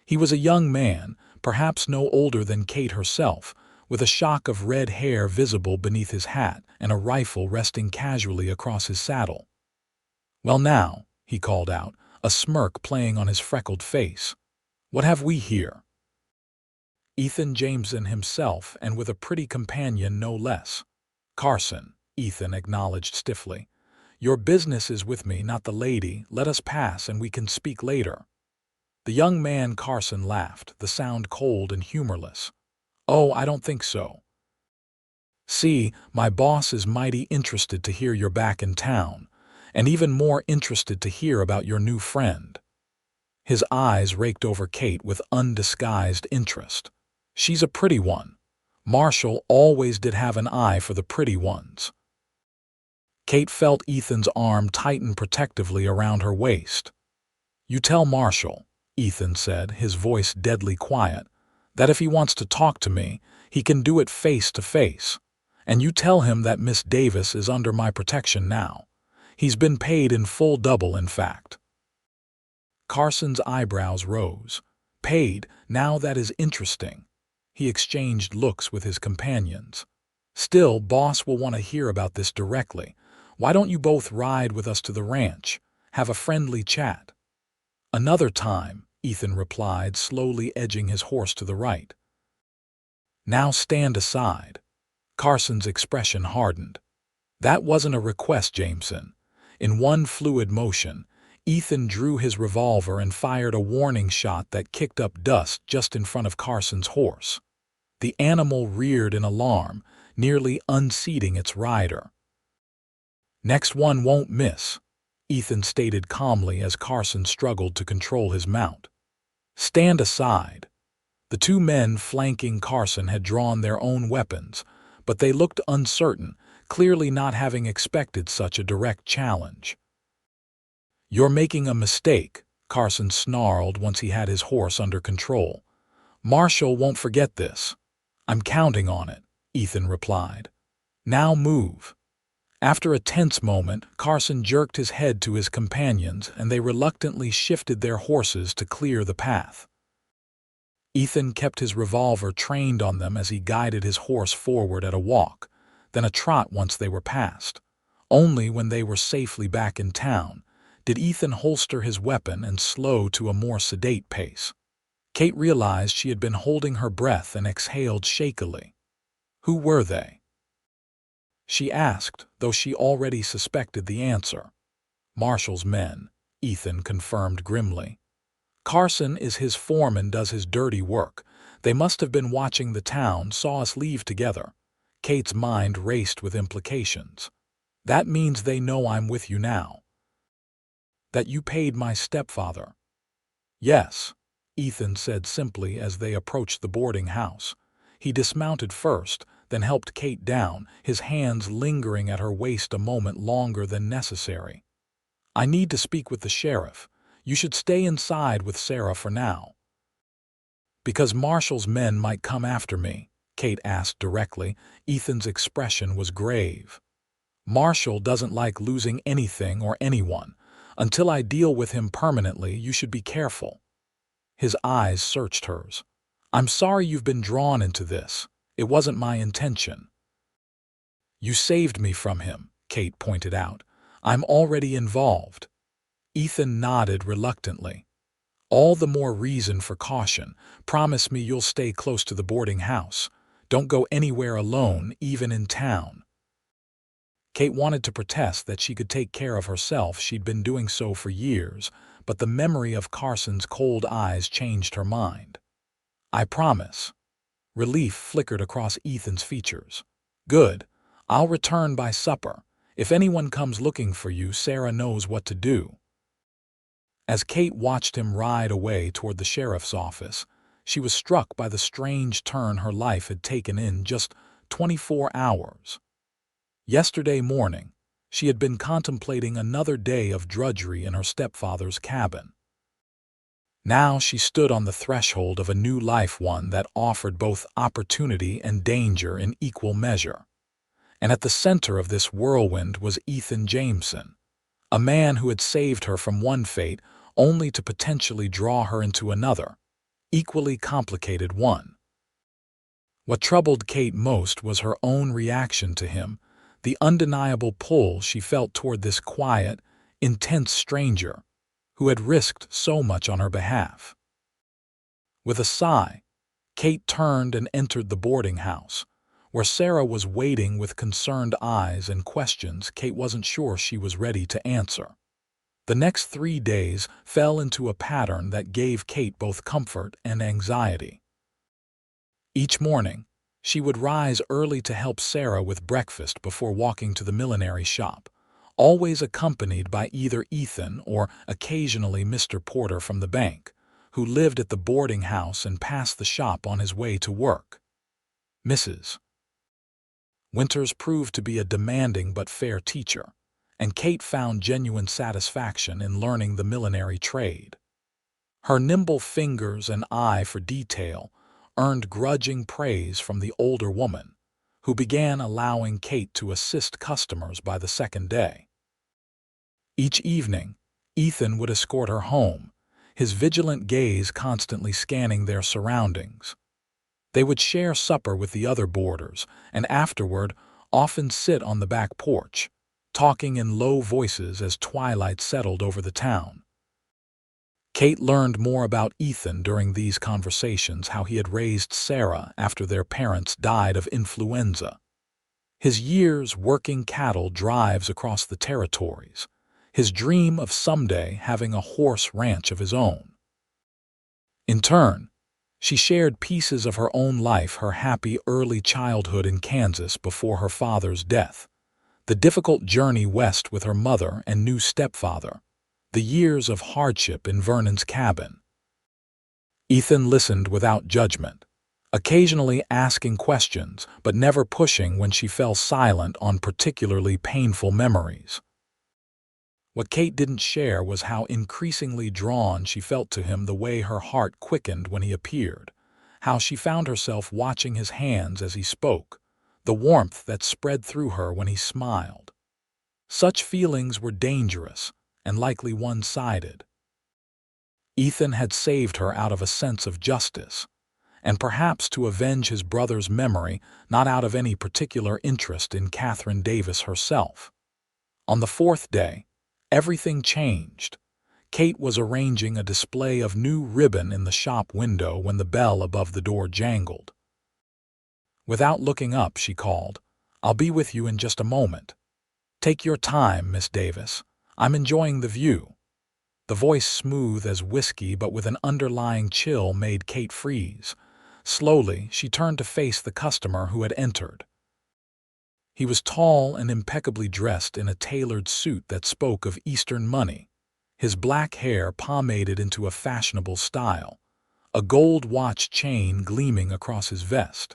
He was a young man, perhaps no older than Kate herself, with a shock of red hair visible beneath his hat and a rifle resting casually across his saddle. "Well now," he called out, a smirk playing on his freckled face. "What have we here?" Ethan Jameson himself, and with a pretty companion no less. "Carson," Ethan acknowledged stiffly. "Your business is with me, not the lady. Let us pass and we can speak later." The young man Carson laughed, the sound cold and humorless. "Oh, I don't think so. See, my boss is mighty interested to hear you're back in town, and even more interested to hear about your new friend." His eyes raked over Kate with undisguised interest. "She's a pretty one. Marshall always did have an eye for the pretty ones." Kate felt Ethan's arm tighten protectively around her waist. "You tell Marshall," Ethan said, his voice deadly quiet, "that if he wants to talk to me, he can do it face to face. And you tell him that Miss Davis is under my protection now. He's been paid in full double, in fact." Carson's eyebrows rose. "Paid? Now that is interesting." He exchanged looks with his companions. "Still, boss will want to hear about this directly. Why don't you both ride with us to the ranch? Have a friendly chat." "Another time," Ethan replied, slowly edging his horse to the right. "Now stand aside." Carson's expression hardened. "That wasn't a request, Jameson." In one fluid motion, Ethan drew his revolver and fired a warning shot that kicked up dust just in front of Carson's horse. The animal reared in alarm, nearly unseating its rider. "Next one won't miss," Ethan stated calmly as Carson struggled to control his mount. "Stand aside." The 2 men flanking Carson had drawn their own weapons, but they looked uncertain, clearly not having expected such a direct challenge. "You're making a mistake," Carson snarled once he had his horse under control. "Marshall won't forget this." "I'm counting on it," Ethan replied. "Now move." After a tense moment, Carson jerked his head to his companions and they reluctantly shifted their horses to clear the path. Ethan kept his revolver trained on them as he guided his horse forward at a walk, then a trot once they were past. Only when they were safely back in town did Ethan holster his weapon and slow to a more sedate pace. Kate realized she had been holding her breath and exhaled shakily. "Who were they?" she asked, though she already suspected the answer. "Marshall's men," Ethan confirmed grimly. "Carson is his foreman, does his dirty work. They must have been watching the town, saw us leave together." Kate's mind raced with implications. "That means they know I'm with you now. That you paid my stepfather." "Yes," Ethan said simply as they approached the boarding house. He dismounted first, then helped Kate down, his hands lingering at her waist a moment longer than necessary. "I need to speak with the sheriff. You should stay inside with Sarah for now." "Because Marshall's men might come after me?" Kate asked directly. Ethan's expression was grave. "Marshall doesn't like losing anything or anyone. Until I deal with him permanently, you should be careful." His eyes searched hers. "I'm sorry you've been drawn into this. It wasn't my intention." "You saved me from him," Kate pointed out. "I'm already involved." Ethan nodded reluctantly. "All the more reason for caution. Promise me you'll stay close to the boarding house. Don't go anywhere alone, even in town." Kate wanted to protest that she could take care of herself. She'd been doing so for years, but the memory of Carson's cold eyes changed her mind. "I promise." Relief flickered across Ethan's features. "Good. I'll return by supper. If anyone comes looking for you, Sarah knows what to do." As Kate watched him ride away toward the sheriff's office, she was struck by the strange turn her life had taken in just 24 hours. Yesterday morning, she had been contemplating another day of drudgery in her stepfather's cabin. Now she stood on the threshold of a new life, one that offered both opportunity and danger in equal measure. And at the center of this whirlwind was Ethan Jameson, a man who had saved her from one fate only to potentially draw her into another, equally complicated one. What troubled Kate most was her own reaction to him, the undeniable pull she felt toward this quiet, intense stranger who had risked so much on her behalf. With a sigh, Kate turned and entered the boarding house, where Sarah was waiting with concerned eyes and questions Kate wasn't sure she was ready to answer. The next 3 days fell into a pattern that gave Kate both comfort and anxiety. Each morning, she would rise early to help Sarah with breakfast before walking to the millinery shop, always accompanied by either Ethan or occasionally Mr. Porter from the bank, who lived at the boarding house and passed the shop on his way to work. Mrs. Winters proved to be a demanding but fair teacher, and Kate found genuine satisfaction in learning the millinery trade. Her nimble fingers and eye for detail earned grudging praise from the older woman, who began allowing Kate to assist customers by the second day. Each evening, Ethan would escort her home, his vigilant gaze constantly scanning their surroundings. They would share supper with the other boarders, and afterward often sit on the back porch, talking in low voices as twilight settled over the town. Kate learned more about Ethan during these conversations, how he had raised Sarah after their parents died of influenza. His years working cattle drives across the territories, his dream of someday having a horse ranch of his own. In turn, she shared pieces of her own life, her happy early childhood in Kansas before her father's death, the difficult journey west with her mother and new stepfather, the years of hardship in Vernon's cabin. Ethan listened without judgment, occasionally asking questions but never pushing when she fell silent on particularly painful memories. What Kate didn't share was how increasingly drawn she felt to him, the way her heart quickened when he appeared, how she found herself watching his hands as he spoke, the warmth that spread through her when he smiled. Such feelings were dangerous and likely one-sided. Ethan had saved her out of a sense of justice, and perhaps to avenge his brother's memory, not out of any particular interest in Katherine Davis herself. On the 4th day, everything changed. Kate was arranging a display of new ribbon in the shop window when the bell above the door jangled. Without looking up, she called, "I'll be with you in just a moment." "Take your time, Miss Davis. I'm enjoying the view." The voice, smooth as whiskey but with an underlying chill, made Kate freeze. Slowly, she turned to face the customer who had entered. He was tall and impeccably dressed in a tailored suit that spoke of Eastern money, his black hair pomaded into a fashionable style, a gold watch chain gleaming across his vest.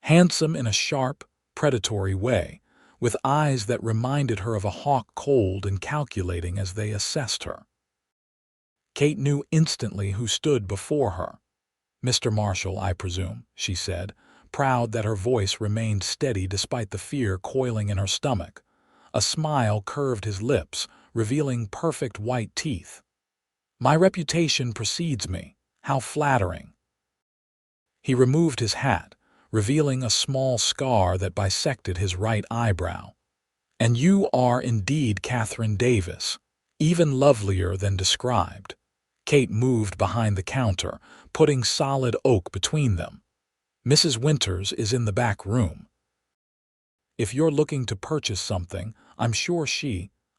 handsome in a sharp, predatory way, with eyes that reminded her of a hawk, cold and calculating as they assessed her. Kate knew instantly who stood before her. "Mr. Marshall, I presume," she said, proud that her voice remained steady despite the fear coiling in her stomach. A smile curved his lips, revealing perfect white teeth. "My reputation precedes me. How flattering." He removed his hat, revealing a small scar that bisected his right eyebrow. "And you are indeed Katherine Davis, even lovelier than described." Kate moved behind the counter, putting solid oak between them. "Mrs. Winters is in the back room. If you're looking to purchase something, I'm sure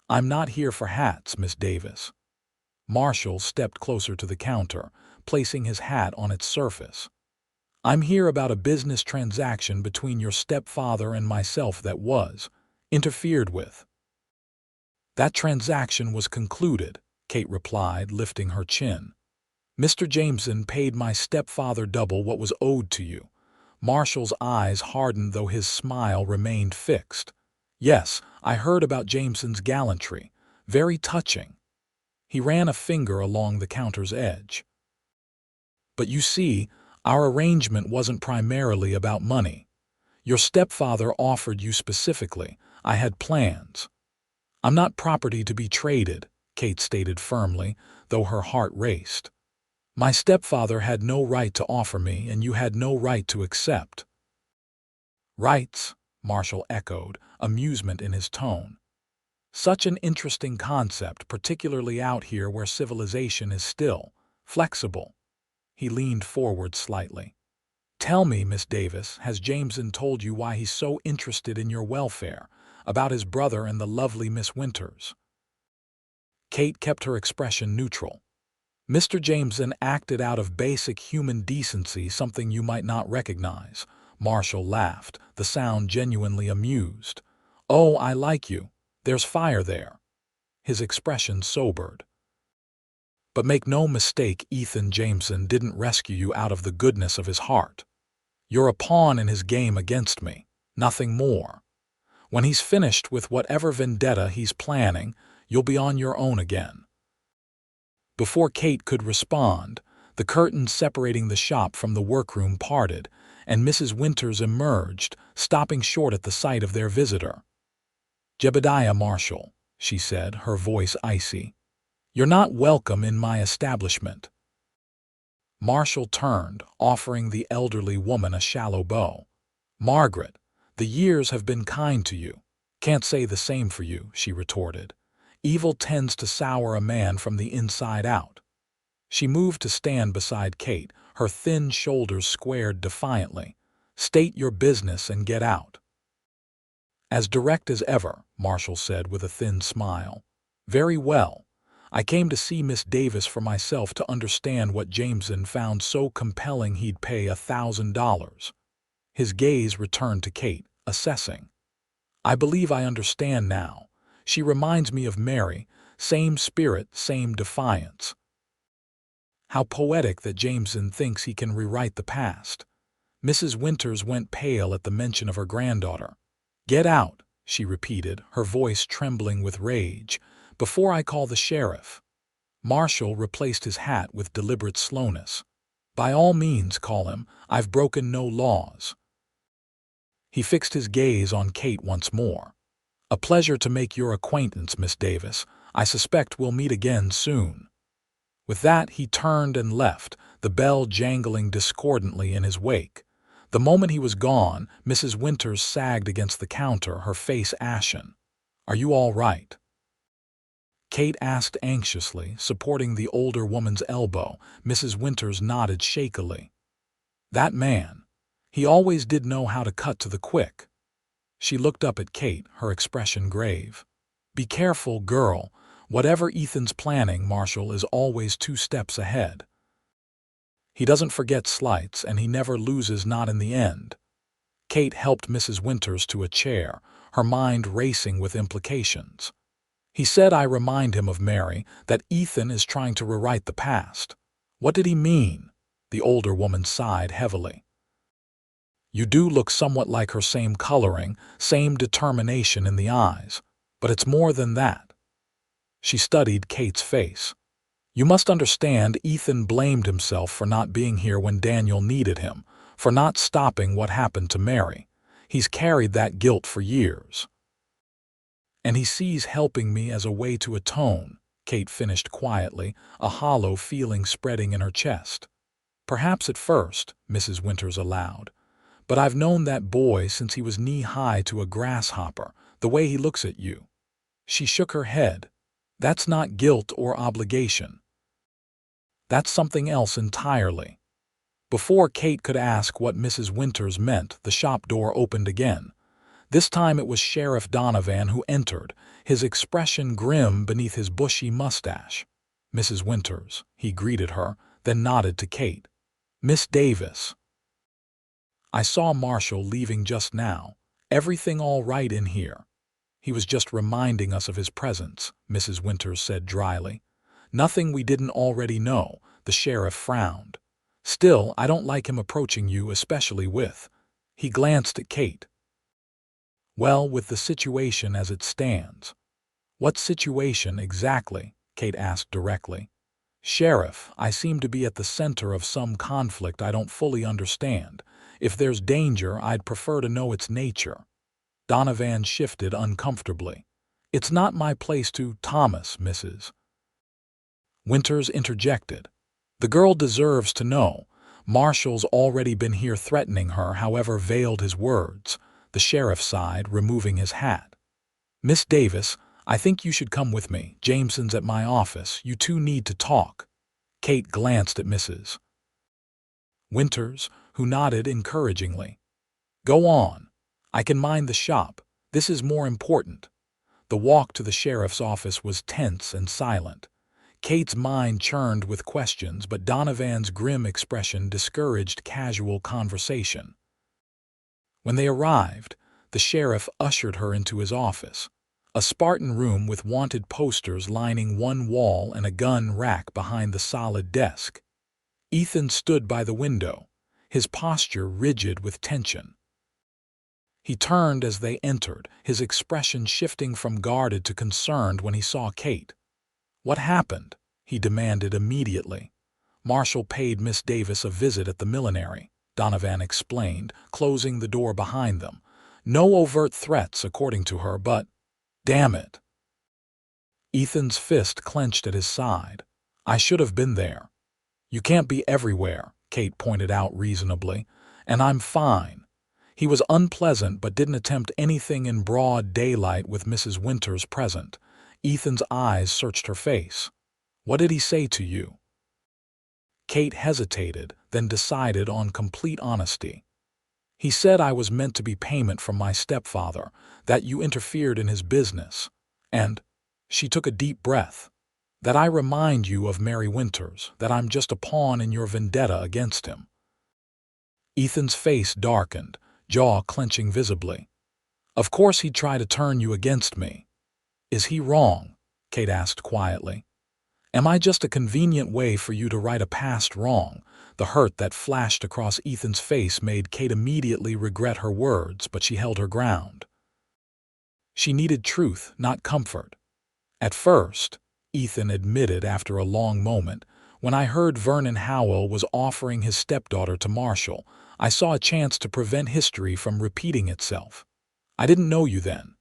I'm not here for hats, Miss Davis." Marshall stepped closer to the counter, placing his hat on its surface. "I'm here about a business transaction between your stepfather and myself that was interfered with." "That transaction was concluded," Kate replied, lifting her chin. "Mr. Jameson paid my stepfather double what was owed to you." Marshall's eyes hardened, though his smile remained fixed. "Yes, I heard about Jameson's gallantry. Very touching." He ran a finger along the counter's edge. "But you see, our arrangement wasn't primarily about money. Your stepfather offered you specifically. I had plans." "I'm not property to be traded," Kate stated firmly, though her heart raced. "My stepfather had no right to offer me, and you had no right to accept." "Rights," Marshall echoed, amusement in his tone. "Such an interesting concept, particularly out here where civilization is still flexible." He leaned forward slightly. "Tell me, Miss Davis, has Jameson told you why he's so interested in your welfare, about his brother and the lovely Miss Winters?" Kate kept her expression neutral. "Mr. Jameson acted out of basic human decency, something you might not recognize." Marshall laughed, the sound genuinely amused. "Oh, I like you. There's fire there." His expression sobered. "But make no mistake, Ethan Jameson didn't rescue you out of the goodness of his heart. You're a pawn in his game against me, nothing more. When he's finished with whatever vendetta he's planning, you'll be on your own again." Before Kate could respond, the curtain separating the shop from the workroom parted, and Mrs. Winters emerged, stopping short at the sight of their visitor. "Jebediah Marshall," she said, her voice icy, "you're not welcome in my establishment." Marshall turned, offering the elderly woman a shallow bow. "Margaret, the years have been kind to you." "Can't say the same for you," she retorted. "Evil tends to sour a man from the inside out." She moved to stand beside Kate, her thin shoulders squared defiantly. "State your business and get out." "As direct as ever," Marshall said with a thin smile. "Very well. I came to see Miss Davis for myself to understand what Jameson found so compelling he'd pay $1,000. His gaze returned to Kate, assessing. "I believe I understand now. She reminds me of Mary, same spirit, same defiance." How poetic that Jameson thinks he can rewrite the past. Mrs. Winters went pale at the mention of her granddaughter. "Get out," she repeated, her voice trembling with rage, "before I call the sheriff." Marshall replaced his hat with deliberate slowness. "By all means call him. I've broken no laws." He fixed his gaze on Kate once more. "A pleasure to make your acquaintance, Miss Davis. I suspect we'll meet again soon." With that, he turned and left, the bell jangling discordantly in his wake. The moment he was gone, Mrs. Winters sagged against the counter, her face ashen. "Are you all right?" Kate asked anxiously, supporting the older woman's elbow. Mrs. Winters nodded shakily. "That man. He always did know how to cut to the quick." She looked up at Kate, her expression grave. "Be careful, girl. Whatever Ethan's planning, Marshall is always 2 steps ahead. He doesn't forget slights, and he never loses, not in the end." Kate helped Mrs. Winters to a chair, her mind racing with implications. "He said I remind him of Mary, that Ethan is trying to rewrite the past. What did he mean?" The older woman sighed heavily. You do look somewhat like her, same coloring, same determination in the eyes. But it's more than that." She studied Kate's face. "You must understand, Ethan blamed himself for not being here when Daniel needed him, for not stopping what happened to Mary. He's carried that guilt for years. And he sees helping me as a way to atone," Kate finished quietly, a hollow feeling spreading in her chest. "Perhaps at first," Mrs. Winters allowed, "but I've known that boy since he was knee-high to a grasshopper, the way he looks at you." She shook her head. "That's not guilt or obligation. That's something else entirely." Before Kate could ask what Mrs. Winters meant, the shop door opened again. This time it was Sheriff Donovan who entered, his expression grim beneath his bushy mustache. "Mrs. Winters," he greeted her, then nodded to Kate. "Miss Davis. I saw Marshall leaving just now. Everything all right in here?" "He was just reminding us of his presence," Mrs. Winters said dryly. "Nothing we didn't already know." The sheriff frowned. "Still, I don't like him approaching you, especially with—" He glanced at Kate. "Well, with the situation as it stands." "What situation exactly?" Kate asked directly. "Sheriff, I seem to be at the center of some conflict I don't fully understand. If there's danger, I'd prefer to know its nature." Donovan shifted uncomfortably. "It's not my place to—" "Thomas," Mrs. Winters interjected. "The girl deserves to know. Marshall's already been here threatening her, however veiled his words." The sheriff sighed, removing his hat. "Miss Davis, I think you should come with me. Jameson's at my office. You two need to talk." Kate glanced at Mrs. Winters, who nodded encouragingly. "Go on. I can mind the shop. This is more important." The walk to the sheriff's office was tense and silent. Kate's mind churned with questions, but Donovan's grim expression discouraged casual conversation. When they arrived, the sheriff ushered her into his office, a Spartan room with wanted posters lining one wall and a gun rack behind the solid desk. Ethan stood by the window, his posture rigid with tension. He turned as they entered, his expression shifting from guarded to concerned when he saw Kate. "What happened?" he demanded immediately. "Marshall paid Miss Davis a visit at the millinery," Donovan explained, closing the door behind them. "No overt threats, according to her, but—" "Damn it!" Ethan's fist clenched at his side. "I should have been there." "You can't be everywhere," Kate pointed out reasonably. "And I'm fine." He was unpleasant but didn't attempt anything in broad daylight with Mrs. Winters present. Ethan's eyes searched her face. "What did he say to you?" Kate hesitated, then decided on complete honesty. "He said I was meant to be payment from my stepfather, that you interfered in his business, and—" she took a deep breath, "that I remind you of Mary Winters, that I'm just a pawn in your vendetta against him." Ethan's face darkened, jaw clenching visibly. "Of course he'd try to turn you against me." "Is he wrong?" Kate asked quietly. "Am I just a convenient way for you to right a past wrong?" The hurt that flashed across Ethan's face made Kate immediately regret her words, but she held her ground. She needed truth, not comfort. "At first," Ethan admitted after a long moment, "when I heard Vernon Howell was offering his stepdaughter to Marshall, I saw a chance to prevent history from repeating itself. I didn't know you then."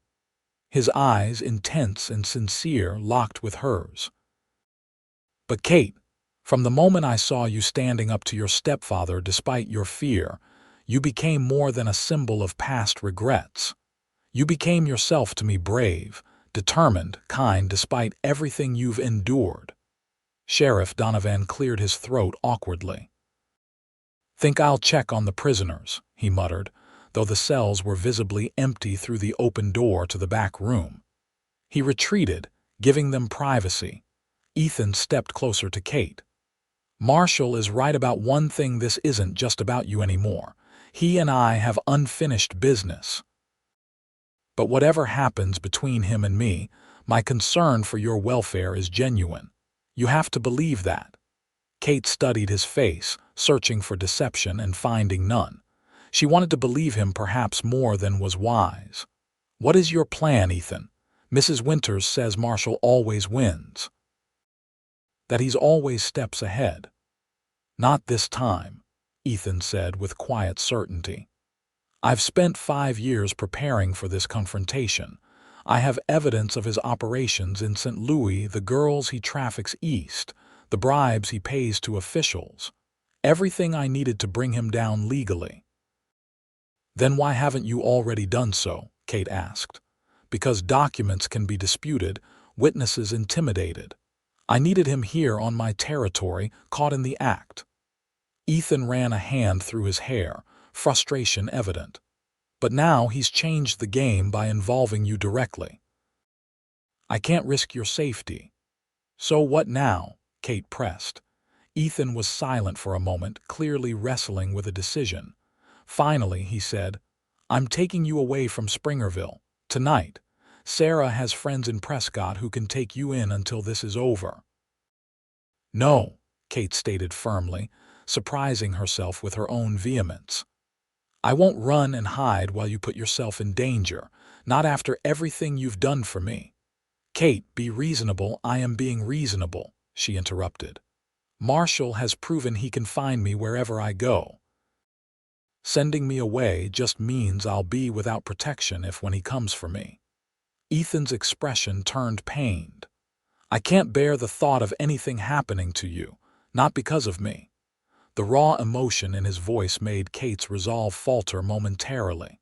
His eyes, intense and sincere, locked with hers. "But Kate, from the moment I saw you standing up to your stepfather despite your fear, you became more than a symbol of past regrets. You became yourself to me, brave, determined, kind despite everything you've endured." Sheriff Donovan cleared his throat awkwardly. "Think I'll check on the prisoners," he muttered, though the cells were visibly empty through the open door to the back room. He retreated, giving them privacy. Ethan stepped closer to Kate. "Marshall is right about one thing: this isn't just about you anymore. He and I have unfinished business. But whatever happens between him and me, my concern for your welfare is genuine. You have to believe that." Kate studied his face, searching for deception and finding none. She wanted to believe him perhaps more than was wise. "What is your plan, Ethan? Mrs. Winters says Marshall always wins. That he's always steps ahead." "Not this time," Ethan said with quiet certainty. "I've spent 5 years preparing for this confrontation. I have evidence of his operations in St. Louis, the girls he traffics east, the bribes he pays to officials. Everything I needed to bring him down legally." "Then why haven't you already done so?" Kate asked. "Because documents can be disputed, witnesses intimidated. I needed him here on my territory, caught in the act." Ethan ran a hand through his hair, frustration evident. "But now he's changed the game by involving you directly. I can't risk your safety." "So what now?" Kate pressed. Ethan was silent for a moment, clearly wrestling with a decision. Finally, he said, "I'm taking you away from Springerville. Tonight. Sarah has friends in Prescott who can take you in until this is over." "No," Kate stated firmly, surprising herself with her own vehemence. "I won't run and hide while you put yourself in danger, not after everything you've done for me." "Kate, be reasonable." "I am being reasonable," she interrupted. "Marshall has proven he can find me wherever I go. Sending me away just means I'll be without protection if when he comes for me." Ethan's expression turned pained. "I can't bear the thought of anything happening to you, not because of me." The raw emotion in his voice made Kate's resolve falter momentarily.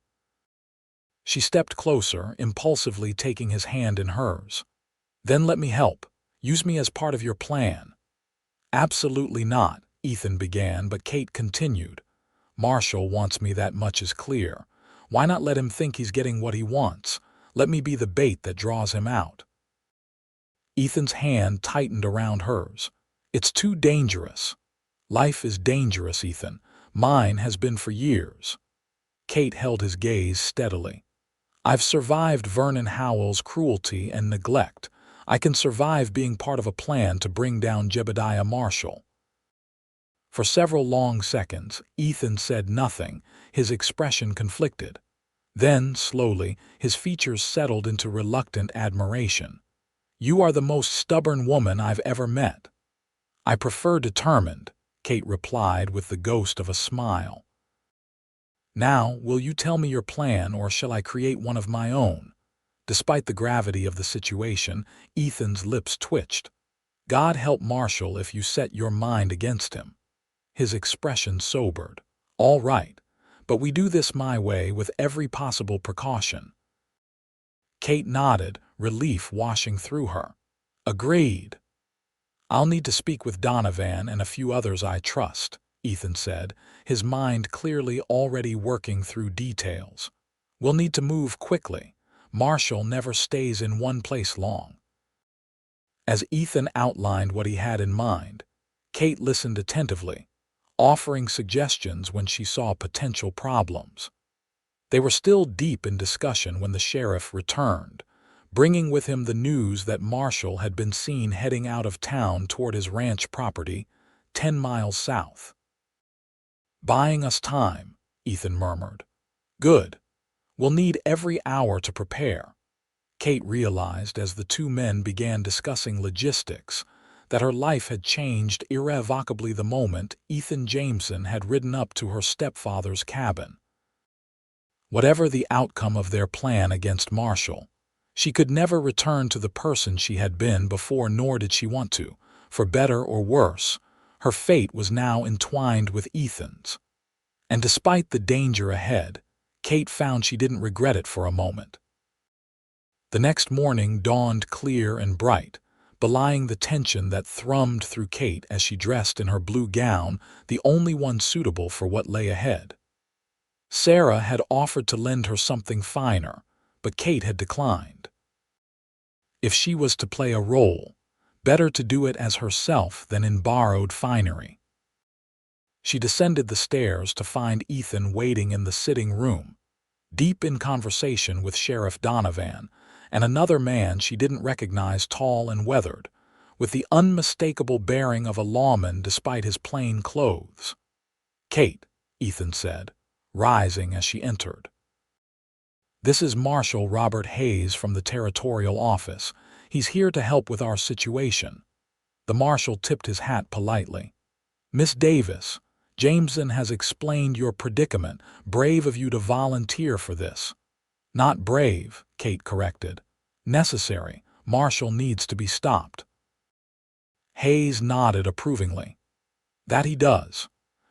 She stepped closer, impulsively taking his hand in hers. "Then let me help. Use me as part of your plan." "Absolutely not," Ethan began, but Kate continued. "Marshall wants me, that much is clear. Why not let him think he's getting what he wants? Let me be the bait that draws him out." Ethan's hand tightened around hers. "It's too dangerous." "Life is dangerous, Ethan. Mine has been for years." Kate held his gaze steadily. "I've survived Vernon Howell's cruelty and neglect. I can survive being part of a plan to bring down Jebediah Marshall." For several long seconds, Ethan said nothing, his expression conflicted. Then, slowly, his features settled into reluctant admiration. "You are the most stubborn woman I've ever met." "I prefer determined," Kate replied with the ghost of a smile. "Now, will you tell me your plan, or shall I create one of my own?" Despite the gravity of the situation, Ethan's lips twitched. "God help Marshall if you set your mind against him." His expression sobered. "All right, but we do this my way with every possible precaution." Kate nodded, relief washing through her. "Agreed." "I'll need to speak with Donovan and a few others I trust," Ethan said, his mind clearly already working through details. "We'll need to move quickly. Marshall never stays in one place long." As Ethan outlined what he had in mind, Kate listened attentively, offering suggestions when she saw potential problems. They were still deep in discussion when the sheriff returned, bringing with him the news that Marshall had been seen heading out of town toward his ranch property, 10 miles south. "Buying us time," Ethan murmured. "Good. We'll need every hour to prepare." Kate realized as the two men began discussing logistics that her life had changed irrevocably the moment Ethan Jameson had ridden up to her stepfather's cabin. Whatever the outcome of their plan against Marshall, she could never return to the person she had been before, nor did she want to. For better or worse, her fate was now entwined with Ethan's. And despite the danger ahead, Kate found she didn't regret it for a moment. The next morning dawned clear and bright, belying the tension that thrummed through Kate as she dressed in her blue gown, the only one suitable for what lay ahead. Sarah had offered to lend her something finer, but Kate had declined. If she was to play a role, better to do it as herself than in borrowed finery. She descended the stairs to find Ethan waiting in the sitting room, deep in conversation with Sheriff Donovan, and another man she didn't recognize, tall and weathered, with the unmistakable bearing of a lawman despite his plain clothes. "Kate," Ethan said, rising as she entered. "This is Marshal Robert Hayes from the Territorial Office. He's here to help with our situation." The marshal tipped his hat politely. "Miss Davis, Jameson has explained your predicament. Brave of you to volunteer for this." "Not brave," Kate corrected. "Necessary. Marshall needs to be stopped." Hayes nodded approvingly. "That he does.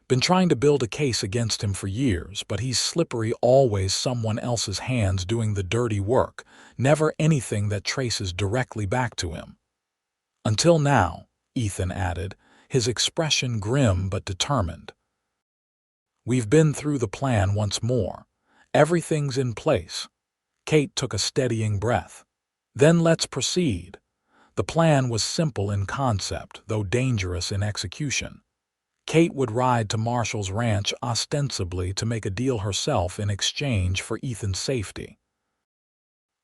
Been trying to build a case against him for years, but he's slippery, always someone else's hands doing the dirty work, never anything that traces directly back to him." "Until now," Ethan added, his expression grim but determined. "We've been through the plan once more. Everything's in place." Kate took a steadying breath. "Then let's proceed." The plan was simple in concept, though dangerous in execution. Kate would ride to Marshall's ranch ostensibly to make a deal herself in exchange for Ethan's safety.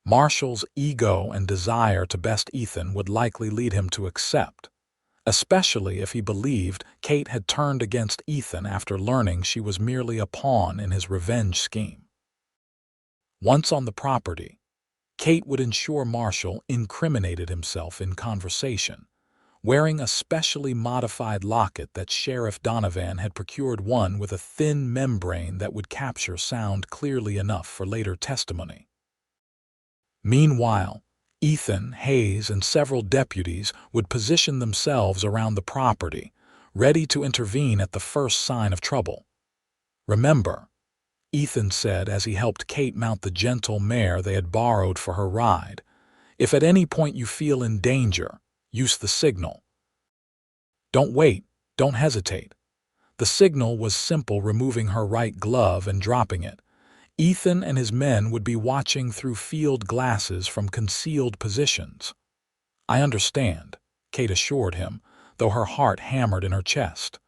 Marshall's ego and desire to best Ethan would likely lead him to accept, especially if he believed Kate had turned against Ethan after learning she was merely a pawn in his revenge scheme. Once on the property, Kate would ensure Marshall incriminated himself in conversation, wearing a specially modified locket that Sheriff Donovan had procured, one with a thin membrane that would capture sound clearly enough for later testimony. Meanwhile, Ethan, Hayes, and several deputies would position themselves around the property, ready to intervene at the first sign of trouble. "Remember," Ethan said as he helped Kate mount the gentle mare they had borrowed for her ride, "if at any point you feel in danger, use the signal. Don't wait, don't hesitate." The signal was simple: removing her right glove and dropping it. Ethan and his men would be watching through field glasses from concealed positions. "I understand," Kate assured him, though her heart hammered in her chest.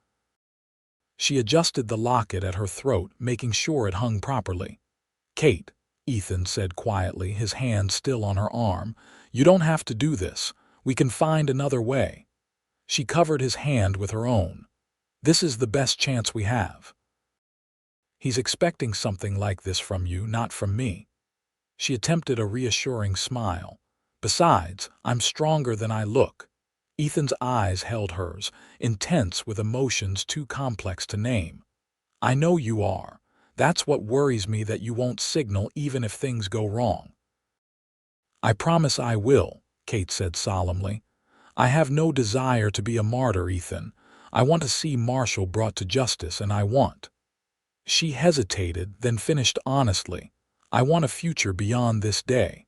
She adjusted the locket at her throat, making sure it hung properly. "Kate," Ethan said quietly, his hand still on her arm, "you don't have to do this. We can find another way." She covered his hand with her own. "This is the best chance we have." "He's expecting something like this from you, not from me." She attempted a reassuring smile. "Besides, I'm stronger than I look." Ethan's eyes held hers, intense with emotions too complex to name. "I know you are. That's what worries me, that you won't signal even if things go wrong." "I promise I will," Kate said solemnly. "I have no desire to be a martyr, Ethan. I want to see Marshall brought to justice, and I want—" She hesitated, then finished honestly, "I want a future beyond this day."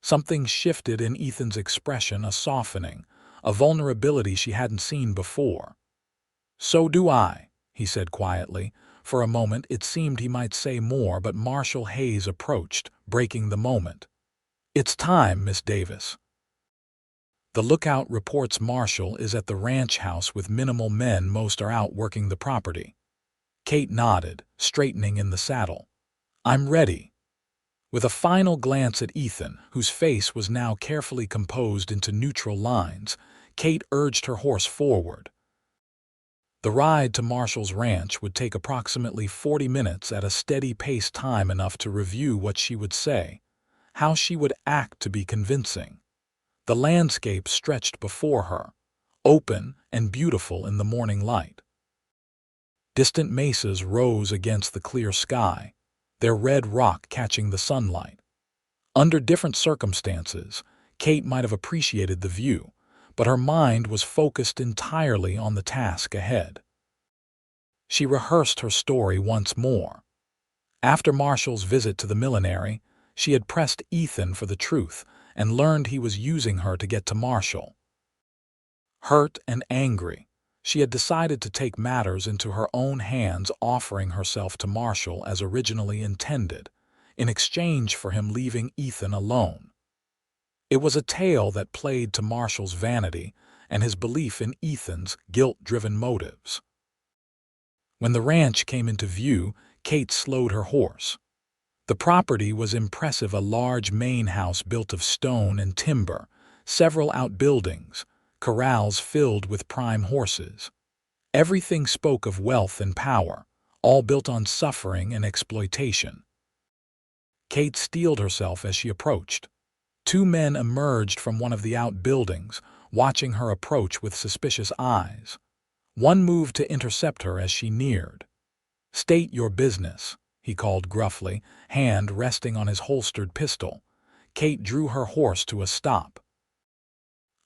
Something shifted in Ethan's expression, a softening, a vulnerability she hadn't seen before. "So do I," he said quietly. For a moment it seemed he might say more, but Marshal Hayes approached, breaking the moment. "It's time, Miss Davis." "The lookout reports Marshall is at the ranch house with minimal men. Most are out working the property." Kate nodded, straightening in the saddle. "I'm ready." With a final glance at Ethan, whose face was now carefully composed into neutral lines, Kate urged her horse forward. The ride to Marshall's ranch would take approximately 40 minutes at a steady pace, time enough to review what she would say, how she would act to be convincing. The landscape stretched before her, open and beautiful in the morning light. Distant mesas rose against the clear sky, their red rock catching the sunlight. Under different circumstances, Kate might have appreciated the view, but her mind was focused entirely on the task ahead. She rehearsed her story once more. After Marshall's visit to the millinery, she had pressed Ethan for the truth and learned he was using her to get to Marshall. Hurt and angry, she had decided to take matters into her own hands, offering herself to Marshall as originally intended, in exchange for him leaving Ethan alone. It was a tale that played to Marshall's vanity and his belief in Ethan's guilt-driven motives. When the ranch came into view, Kate slowed her horse. The property was impressive: a large main house built of stone and timber, several outbuildings, corrals filled with prime horses. Everything spoke of wealth and power, all built on suffering and exploitation. Kate steeled herself as she approached. Two men emerged from one of the outbuildings, watching her approach with suspicious eyes. One moved to intercept her as she neared. "State your business," he called gruffly, hand resting on his holstered pistol. Kate drew her horse to a stop.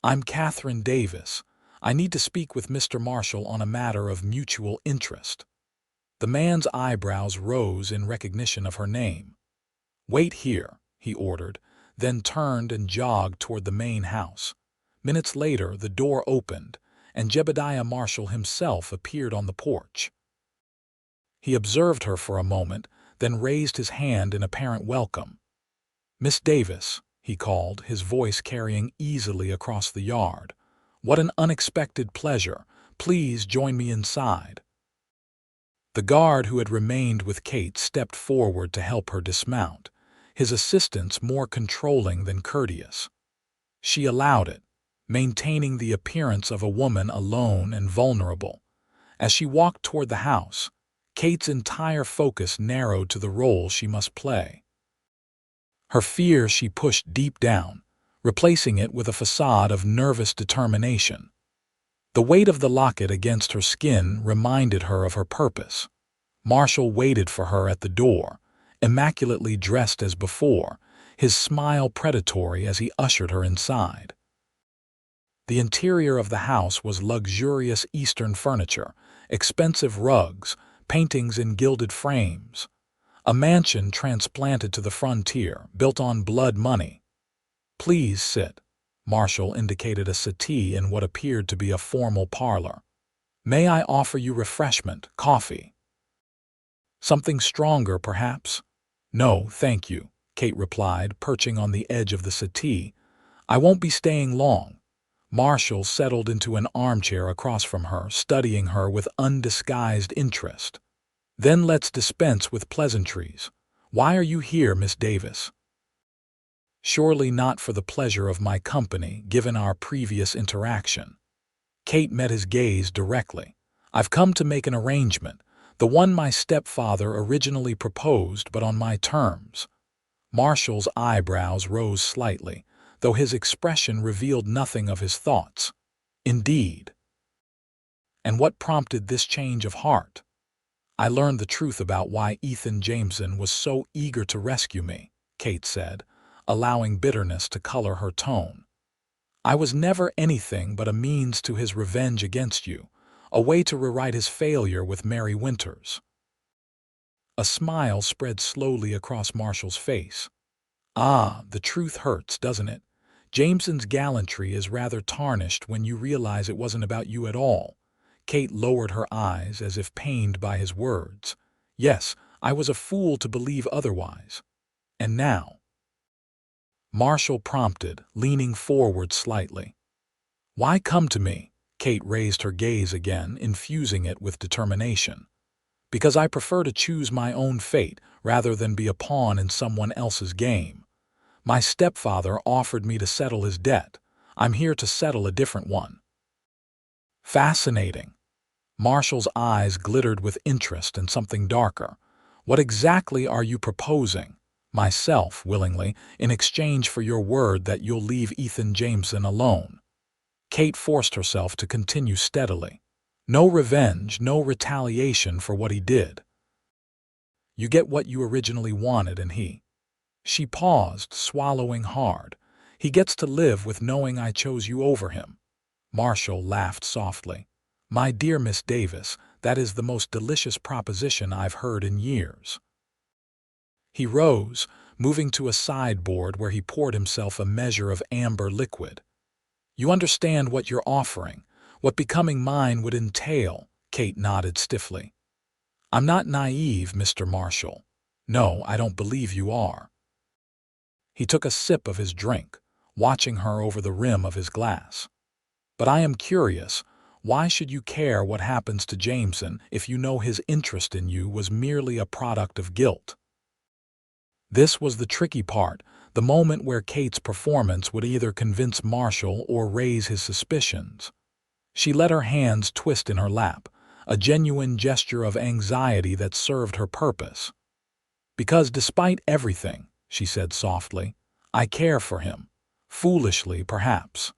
"I'm Katherine Davis. I need to speak with Mr. Marshall on a matter of mutual interest." The man's eyebrows rose in recognition of her name. "Wait here," he ordered, then turned and jogged toward the main house. Minutes later, the door opened, and Jebediah Marshall himself appeared on the porch. He observed her for a moment, then raised his hand in apparent welcome. "Miss Davis," he called, his voice carrying easily across the yard. "What an unexpected pleasure. Please join me inside." The guard who had remained with Kate stepped forward to help her dismount, his assistance more controlling than courteous. She allowed it, maintaining the appearance of a woman alone and vulnerable. As she walked toward the house, Kate's entire focus narrowed to the role she must play. Her fear she pushed deep down, replacing it with a facade of nervous determination. The weight of the locket against her skin reminded her of her purpose. Marshall waited for her at the door, immaculately dressed as before, his smile predatory as he ushered her inside. The interior of the house was luxurious Eastern furniture, expensive rugs, paintings in gilded frames. A mansion transplanted to the frontier, built on blood money. "Please sit." Marshall indicated a settee in what appeared to be a formal parlor. "May I offer you refreshment, coffee?" "Something stronger, perhaps?" "No, thank you," Kate replied, perching on the edge of the settee. "I won't be staying long." Marshall settled into an armchair across from her, studying her with undisguised interest. "Then let's dispense with pleasantries. Why are you here, Miss Davis?" "Surely not for the pleasure of my company, given our previous interaction." Kate met his gaze directly. "I've come to make an arrangement, the one my stepfather originally proposed, but on my terms." Marshall's eyebrows rose slightly, though his expression revealed nothing of his thoughts. "Indeed. And what prompted this change of heart?" "I learned the truth about why Ethan Jameson was so eager to rescue me," Kate said, allowing bitterness to color her tone. "I was never anything but a means to his revenge against you, a way to rewrite his failure with Mary Winters." A smile spread slowly across Marshall's face. "Ah, the truth hurts, doesn't it? Jameson's gallantry is rather tarnished when you realize it wasn't about you at all." Kate lowered her eyes as if pained by his words. "Yes, I was a fool to believe otherwise. And now?" Marshall prompted, leaning forward slightly. "Why come to me?" Kate raised her gaze again, infusing it with determination. "Because I prefer to choose my own fate rather than be a pawn in someone else's game. My stepfather offered me to settle his debt. I'm here to settle a different one." "Fascinating." Marshall's eyes glittered with interest and something darker. "What exactly are you proposing?" "Myself, willingly, in exchange for your word that you'll leave Ethan Jameson alone." Kate forced herself to continue steadily. "No revenge, no retaliation for what he did. You get what you originally wanted, and he—" She paused, swallowing hard. "He gets to live with knowing I chose you over him." Marshall laughed softly. "My dear Miss Davis, that is the most delicious proposition I've heard in years." He rose, moving to a sideboard where he poured himself a measure of amber liquid. "You understand what you're offering, what becoming mine would entail," Kate nodded stiffly. "I'm not naive, Mr. Marshall. No, I don't believe you are." He took a sip of his drink, watching her over the rim of his glass. "But I am curious, why should you care what happens to Jameson if you know his interest in you was merely a product of guilt?" This was the tricky part, the moment where Kate's performance would either convince Marshall or raise his suspicions. She let her hands twist in her lap, a genuine gesture of anxiety that served her purpose. "Because despite everything," she said softly, "I care for him. Foolishly, perhaps.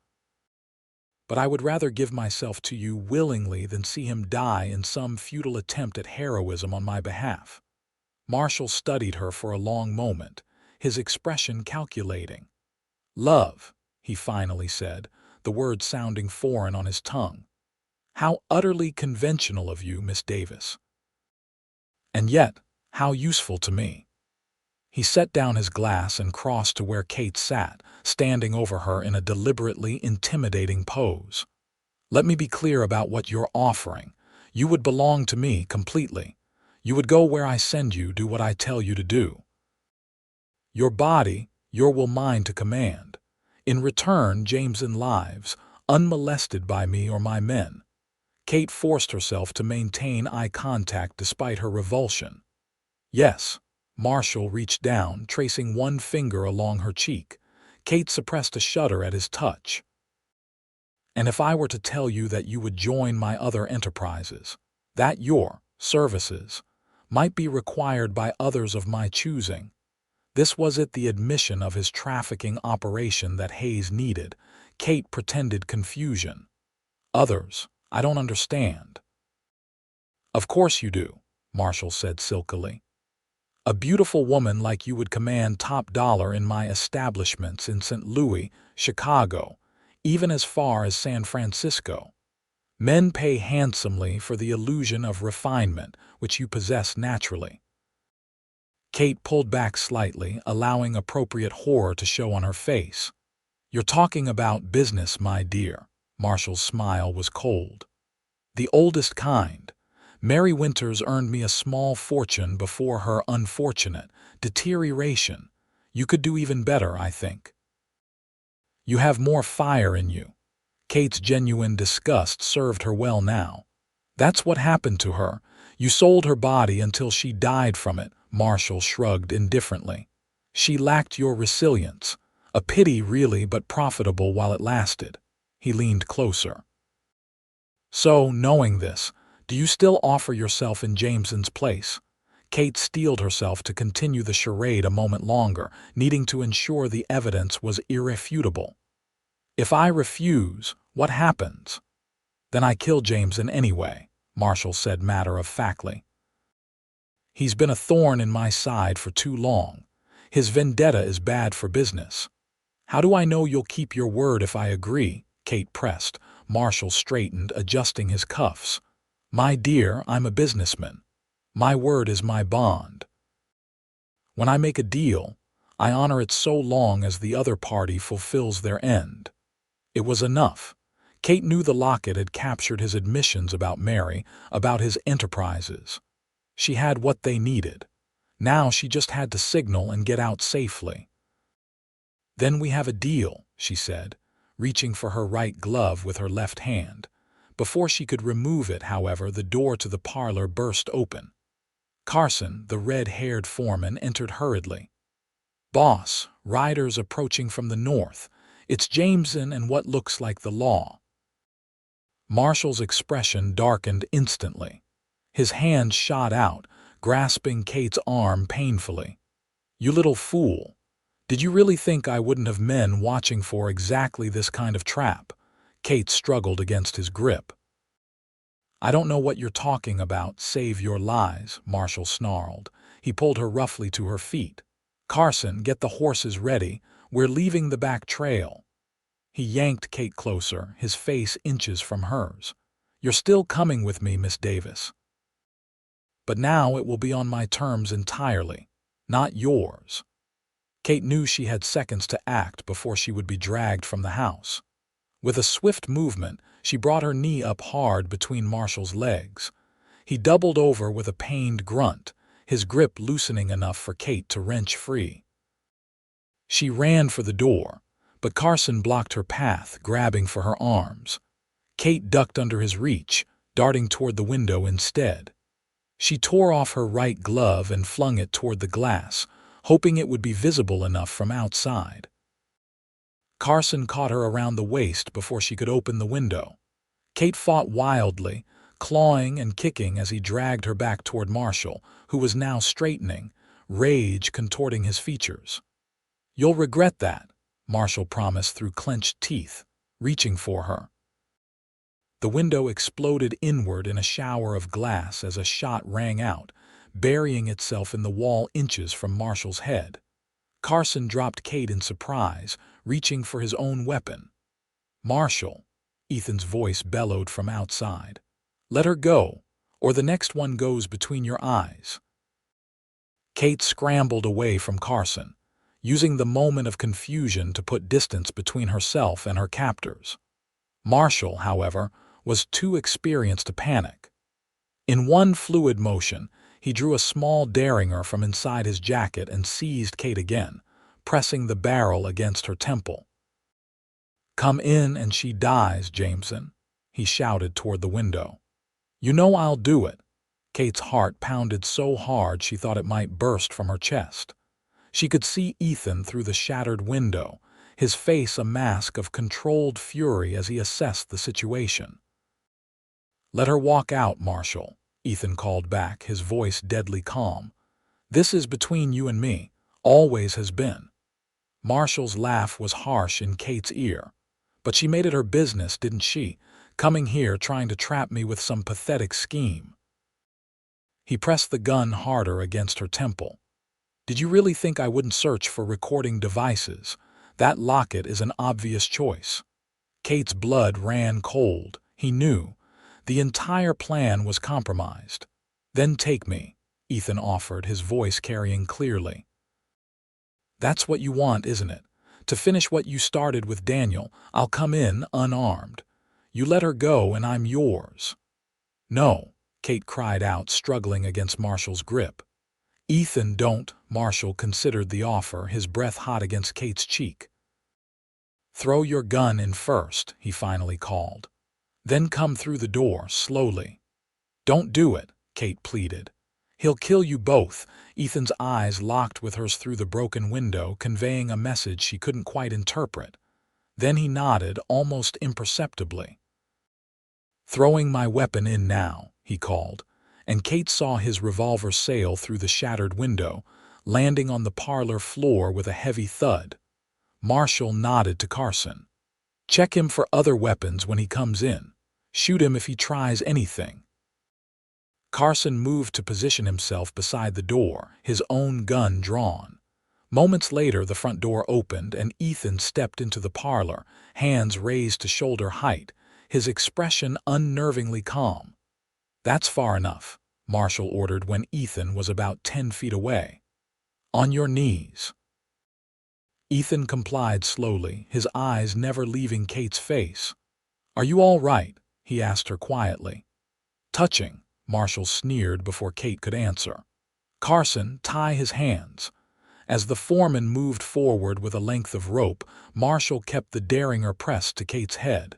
But I would rather give myself to you willingly than see him die in some futile attempt at heroism on my behalf." Marshall studied her for a long moment, his expression calculating. "Love," he finally said, the word sounding foreign on his tongue. "How utterly conventional of you, Miss Davis. And yet, how useful to me." He set down his glass and crossed to where Kate sat, standing over her in a deliberately intimidating pose. "Let me be clear about what you're offering. You would belong to me completely. You would go where I send you, do what I tell you to do. Your body, your will mine to command. In return, Jameson lives, unmolested by me or my men." Kate forced herself to maintain eye contact despite her revulsion. "Yes." Marshall reached down, tracing one finger along her cheek. Kate suppressed a shudder at his touch. "And if I were to tell you that you would join my other enterprises, that your services might be required by others of my choosing?" This was it, the admission of his trafficking operation that Hayes needed. Kate pretended confusion. "Others? I don't understand." "Of course you do," Marshall said silkily. "A beautiful woman like you would command top dollar in my establishments in St. Louis, Chicago, even as far as San Francisco. Men pay handsomely for the illusion of refinement which you possess naturally." Kate pulled back slightly, allowing appropriate horror to show on her face. "You're talking about business, my dear." Marshall's smile was cold. "The oldest kind. Mary Winters earned me a small fortune before her unfortunate deterioration. You could do even better, I think. You have more fire in you." Kate's genuine disgust served her well now. "That's what happened to her. You sold her body until she died from it." Marshall shrugged indifferently. "She lacked your resilience. A pity, really, but profitable while it lasted." He leaned closer. "So, knowing this, do you still offer yourself in Jameson's place?" Kate steeled herself to continue the charade a moment longer, needing to ensure the evidence was irrefutable. "If I refuse, what happens?" "Then I kill Jameson anyway," Marshall said matter-of-factly. "He's been a thorn in my side for too long. His vendetta is bad for business." "How do I know you'll keep your word if I agree?" Kate pressed. Marshall straightened, adjusting his cuffs. "My dear, I'm a businessman. My word is my bond. When I make a deal, I honor it so long as the other party fulfills their end." It was enough. Kate knew the locket had captured his admissions about Mary, about his enterprises. She had what they needed. Now she just had to signal and get out safely. "Then we have a deal," she said, reaching for her right glove with her left hand. Before she could remove it, however, the door to the parlor burst open. Carson, the red-haired foreman, entered hurriedly. "Boss, riders approaching from the north. It's Jameson and what looks like the law." Marshall's expression darkened instantly. His hand shot out, grasping Kate's arm painfully. "You little fool. Did you really think I wouldn't have men watching for exactly this kind of trap?" Kate struggled against his grip. "I don't know what you're talking about, save your lies," Marshall snarled. He pulled her roughly to her feet. "Carson, get the horses ready. We're leaving the back trail." He yanked Kate closer, his face inches from hers. "You're still coming with me, Miss Davis. But now it will be on my terms entirely, not yours." Kate knew she had seconds to act before she would be dragged from the house. With a swift movement, she brought her knee up hard between Marshall's legs. He doubled over with a pained grunt, his grip loosening enough for Kate to wrench free. She ran for the door, but Carson blocked her path, grabbing for her arms. Kate ducked under his reach, darting toward the window instead. She tore off her right glove and flung it toward the glass, hoping it would be visible enough from outside. Carson caught her around the waist before she could open the window. Kate fought wildly, clawing and kicking as he dragged her back toward Marshall, who was now straightening, rage contorting his features. "You'll regret that," Marshall promised through clenched teeth, reaching for her. The window exploded inward in a shower of glass as a shot rang out, burying itself in the wall inches from Marshall's head. Carson dropped Kate in surprise, reaching for his own weapon. "Marshall," Ethan's voice bellowed from outside. "Let her go, or the next one goes between your eyes." Kate scrambled away from Carson, using the moment of confusion to put distance between herself and her captors. Marshall, however, was too experienced to panic. In one fluid motion, he drew a small derringer from inside his jacket and seized Kate again, pressing the barrel against her temple. "Come in and she dies, Jameson," he shouted toward the window. "You know I'll do it." Kate's heart pounded so hard she thought it might burst from her chest. She could see Ethan through the shattered window, his face a mask of controlled fury as he assessed the situation. "Let her walk out, Marshall," Ethan called back, his voice deadly calm. "This is between you and me, always has been." Marshall's laugh was harsh in Kate's ear. "But she made it her business, didn't she? Coming here trying to trap me with some pathetic scheme." He pressed the gun harder against her temple. "Did you really think I wouldn't search for recording devices? That locket is an obvious choice." Kate's blood ran cold. He knew. The entire plan was compromised. "Then take me," Ethan offered, his voice carrying clearly. "That's what you want, isn't it? To finish what you started with Daniel. I'll come in unarmed. You let her go and I'm yours." "No," Kate cried out, struggling against Marshall's grip. "Ethan, don't." Marshall considered the offer, his breath hot against Kate's cheek. "Throw your gun in first," he finally called. "Then come through the door, slowly." "Don't do it," Kate pleaded. "He'll kill you both." Ethan's eyes locked with hers through the broken window, conveying a message she couldn't quite interpret. Then he nodded, almost imperceptibly. "Throwing my weapon in now," he called, and Kate saw his revolver sail through the shattered window, landing on the parlor floor with a heavy thud. Marshall nodded to Carson. "Check him for other weapons when he comes in. Shoot him if he tries anything." Carson moved to position himself beside the door, his own gun drawn. Moments later, the front door opened and Ethan stepped into the parlor, hands raised to shoulder height, his expression unnervingly calm. "That's far enough," Marshall ordered when Ethan was about 10 feet away. "On your knees." Ethan complied slowly, his eyes never leaving Kate's face. "Are you all right?" he asked her quietly. "Touching," Marshall sneered before Kate could answer. "Carson, tie his hands." As the foreman moved forward with a length of rope, Marshall kept the derringer pressed to Kate's head.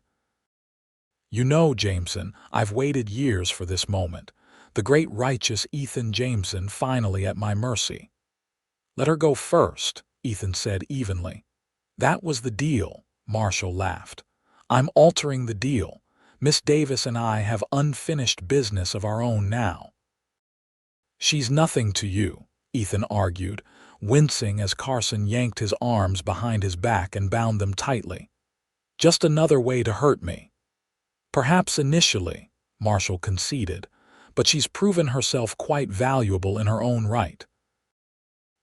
"You know, Jameson, I've waited years for this moment. The great righteous Ethan Jameson finally at my mercy." "Let her go first," Ethan said evenly. "That was the deal," Marshall laughed. "I'm altering the deal. Miss Davis and I have unfinished business of our own now." "She's nothing to you," Ethan argued, wincing as Carson yanked his arms behind his back and bound them tightly. "Just another way to hurt me." "Perhaps initially," Marshall conceded, "but she's proven herself quite valuable in her own right.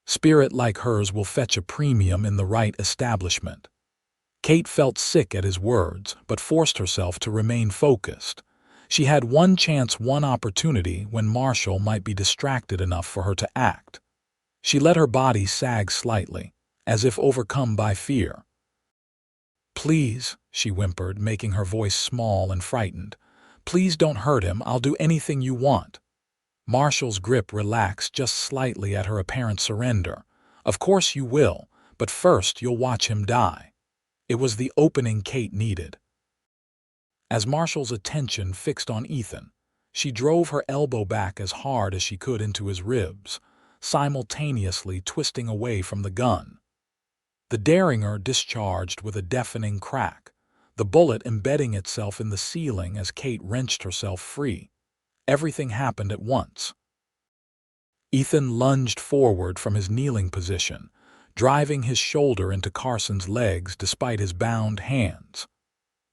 Spirit like hers will fetch a premium in the right establishment." Kate felt sick at his words, but forced herself to remain focused. She had one chance, one opportunity when Marshall might be distracted enough for her to act. She let her body sag slightly, as if overcome by fear. "Please," she whimpered, making her voice small and frightened. "Please don't hurt him. I'll do anything you want." Marshall's grip relaxed just slightly at her apparent surrender. "Of course you will, but first you'll watch him die." It was the opening Kate needed. As Marshall's attention fixed on Ethan, she drove her elbow back as hard as she could into his ribs, simultaneously twisting away from the gun. The derringer discharged with a deafening crack. the bullet embedding itself in the ceiling as Kate wrenched herself free. Everything happened at once. Ethan lunged forward from his kneeling position, driving his shoulder into Carson's legs despite his bound hands.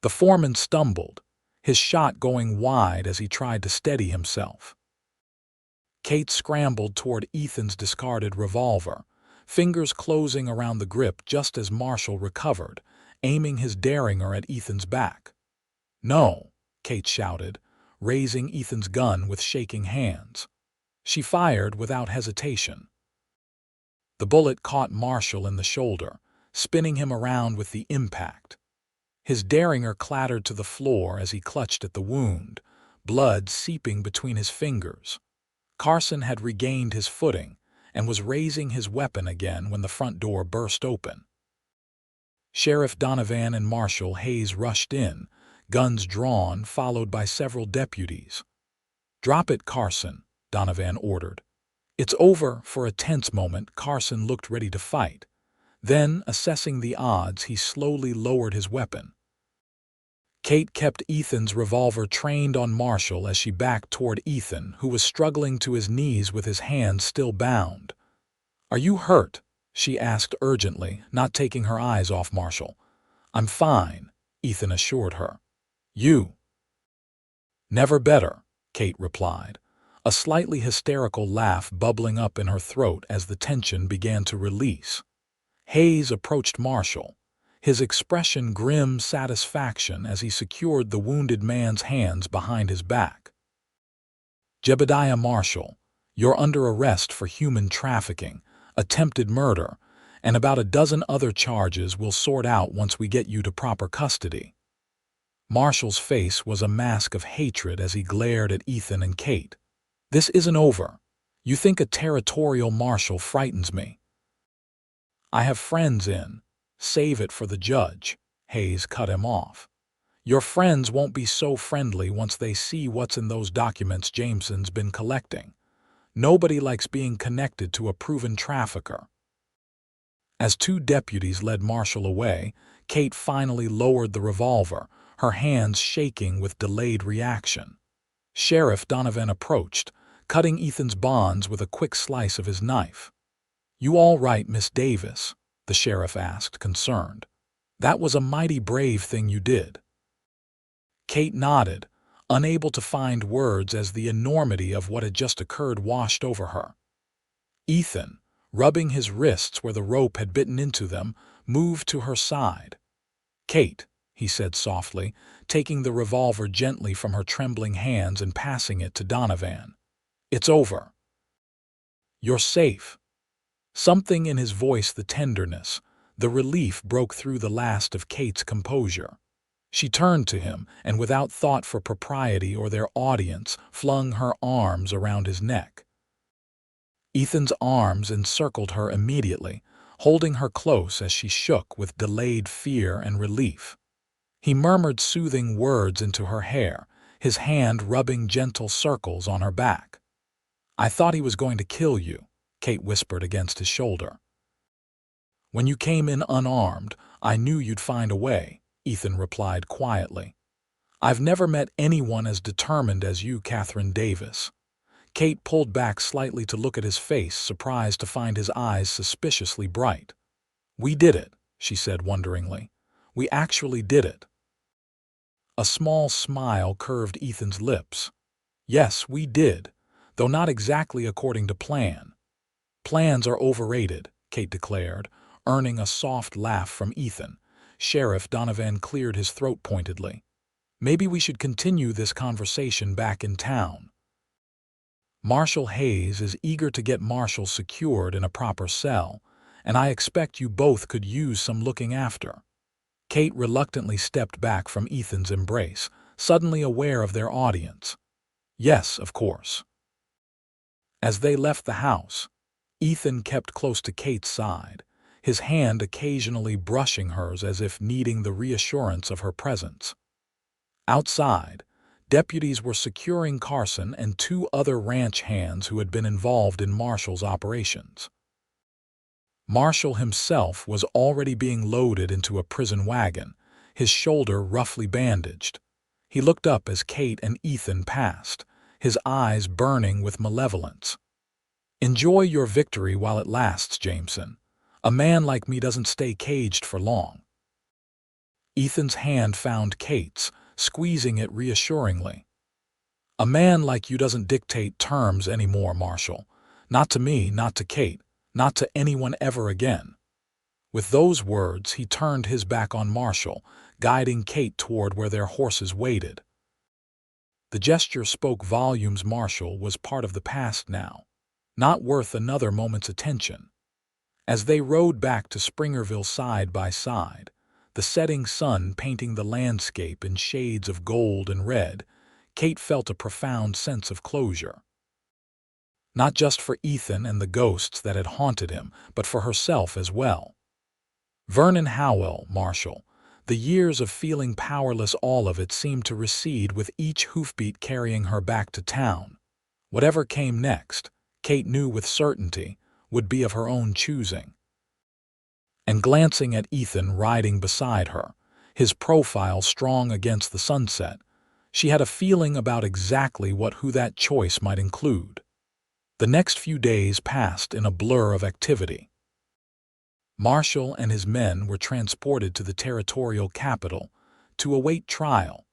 The foreman stumbled, his shot going wide as he tried to steady himself. Kate scrambled toward Ethan's discarded revolver, fingers closing around the grip just as Marshall recovered, aiming his derringer at Ethan's back. "No," Kate shouted, raising Ethan's gun with shaking hands. She fired without hesitation. The bullet caught Marshall in the shoulder, spinning him around with the impact. His derringer clattered to the floor as he clutched at the wound, blood seeping between his fingers. Carson had regained his footing and was raising his weapon again when the front door burst open. Sheriff Donovan and Marshal Hayes rushed in, guns drawn, followed by several deputies. "Drop it, Carson," Donovan ordered. "It's over." For a tense moment, Carson looked ready to fight. Then, assessing the odds, he slowly lowered his weapon. Kate kept Ethan's revolver trained on Marshall as she backed toward Ethan, who was struggling to his knees with his hands still bound. "Are you hurt?" she asked urgently, not taking her eyes off Marshall. "I'm fine," Ethan assured her. "You?" "Never better," Kate replied, a slightly hysterical laugh bubbling up in her throat as the tension began to release. Hayes approached Marshall, his expression grim satisfaction as he secured the wounded man's hands behind his back. "Jebediah Marshall, you're under arrest for human trafficking, attempted murder, and about a dozen other charges we'll sort out once we get you to proper custody." Marshall's face was a mask of hatred as he glared at Ethan and Kate. "This isn't over. You think a territorial marshal frightens me?" "I have friends in. Save it for the judge," Hayes cut him off. "Your friends won't be so friendly once they see what's in those documents Jameson's been collecting. Nobody likes being connected to a proven trafficker." As two deputies led Marshall away, Kate finally lowered the revolver, her hands shaking with delayed reaction. Sheriff Donovan approached, cutting Ethan's bonds with a quick slice of his knife. "You all right, Miss Davis?" the sheriff asked, concerned. "That was a mighty brave thing you did." Kate nodded, unable to find words as the enormity of what had just occurred washed over her. Ethan, rubbing his wrists where the rope had bitten into them, moved to her side. "Kate," he said softly, taking the revolver gently from her trembling hands and passing it to Donovan. "It's over. You're safe." Something in his voice, the tenderness, the relief, broke through the last of Kate's composure. She turned to him and, without thought for propriety or their audience, flung her arms around his neck. Ethan's arms encircled her immediately, holding her close as she shook with delayed fear and relief. He murmured soothing words into her hair, his hand rubbing gentle circles on her back. "I thought he was going to kill you," Kate whispered against his shoulder. "When you came in unarmed, I knew you'd find a way," Ethan replied quietly. "I've never met anyone as determined as you, Katherine Davis." Kate pulled back slightly to look at his face, surprised to find his eyes suspiciously bright. "We did it," she said wonderingly. "We actually did it." A small smile curved Ethan's lips. "Yes, we did, though not exactly according to plan." "Plans are overrated," Kate declared, earning a soft laugh from Ethan. Sheriff Donovan cleared his throat pointedly. "Maybe we should continue this conversation back in town." "Marshal Hayes is eager to get Marshall secured in a proper cell, and I expect you both could use some looking after." Kate reluctantly stepped back from Ethan's embrace, suddenly aware of their audience. "Yes, of course." As they left the house, Ethan kept close to Kate's side, his hand occasionally brushing hers as if needing the reassurance of her presence. Outside, deputies were securing Carson and two other ranch hands who had been involved in Marshall's operations. Marshall himself was already being loaded into a prison wagon, his shoulder roughly bandaged. He looked up as Kate and Ethan passed, his eyes burning with malevolence. "Enjoy your victory while it lasts, Jameson. A man like me doesn't stay caged for long." Ethan's hand found Kate's, squeezing it reassuringly. "A man like you doesn't dictate terms anymore, Marshal. Not to me, not to Kate, not to anyone ever again." With those words, he turned his back on Marshal, guiding Kate toward where their horses waited. The gesture spoke volumes. Marshal was part of the past now, not worth another moment's attention. As they rode back to Springerville side by side, the setting sun painting the landscape in shades of gold and red, Kate felt a profound sense of closure. Not just for Ethan and the ghosts that had haunted him, but for herself as well. Vernon Howell, Marshal. The years of feeling powerless, all of it seemed to recede with each hoofbeat carrying her back to town. Whatever came next, Kate knew with certainty, would be of her own choosing. And glancing at Ethan riding beside her, his profile strong against the sunset, she had a feeling about exactly who that choice might include. The next few days passed in a blur of activity. Marshal and his men were transported to the territorial capital to await trial,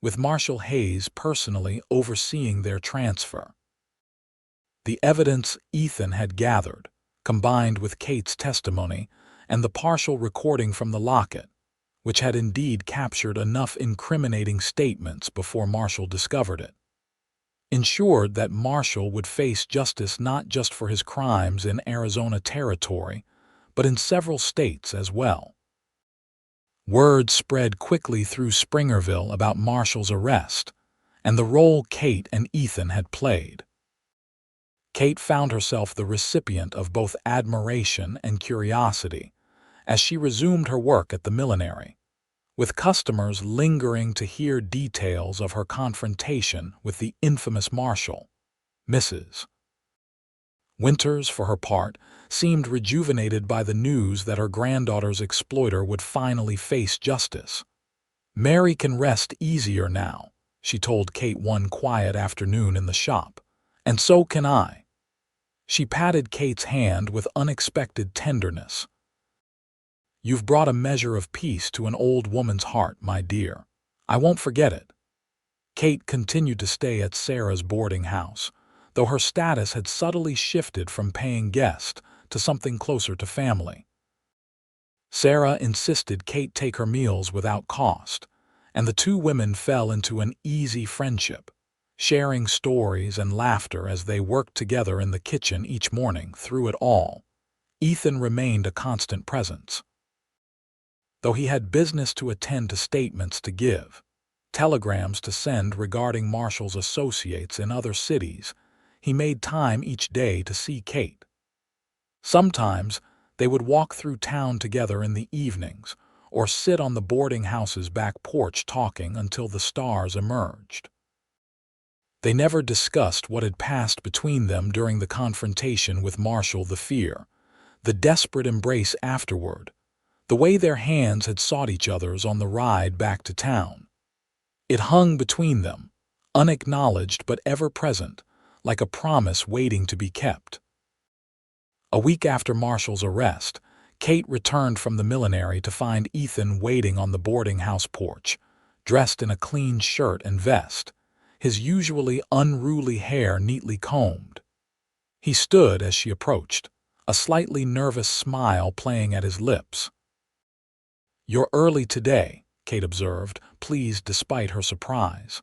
with Marshal Hayes personally overseeing their transfer. The evidence Ethan had gathered, combined with Kate's testimony and the partial recording from the locket, which had indeed captured enough incriminating statements before Marshal discovered it, ensured that Marshal would face justice not just for his crimes in Arizona territory, but in several states as well. Word spread quickly through Springerville about Marshall's arrest and the role Kate and Ethan had played. Kate found herself the recipient of both admiration and curiosity as she resumed her work at the millinery, with customers lingering to hear details of her confrontation with the infamous Marshal. Mrs. Winters, for her part, seemed rejuvenated by the news that her granddaughter's exploiter would finally face justice. "Mary can rest easier now," she told Kate one quiet afternoon in the shop. "And so can I." She patted Kate's hand with unexpected tenderness. "You've brought a measure of peace to an old woman's heart, my dear. I won't forget it." Kate continued to stay at Sarah's boarding house, though her status had subtly shifted from paying guest to something closer to family. Sarah insisted Kate take her meals without cost, and the two women fell into an easy friendship, sharing stories and laughter as they worked together in the kitchen each morning. Through it all, Ethan remained a constant presence. Though he had business to attend to, statements to give, telegrams to send regarding Marshall's associates in other cities, he made time each day to see Kate. Sometimes they would walk through town together in the evenings or sit on the boarding house's back porch talking until the stars emerged. They never discussed what had passed between them during the confrontation with Marshall, the fear, the desperate embrace afterward, the way their hands had sought each other's on the ride back to town. It hung between them, unacknowledged but ever present, like a promise waiting to be kept. A week after Marshall's arrest, Kate returned from the millinery to find Ethan waiting on the boarding house porch, dressed in a clean shirt and vest, his usually unruly hair neatly combed. He stood as she approached, a slightly nervous smile playing at his lips. "You're early today," Kate observed, pleased despite her surprise.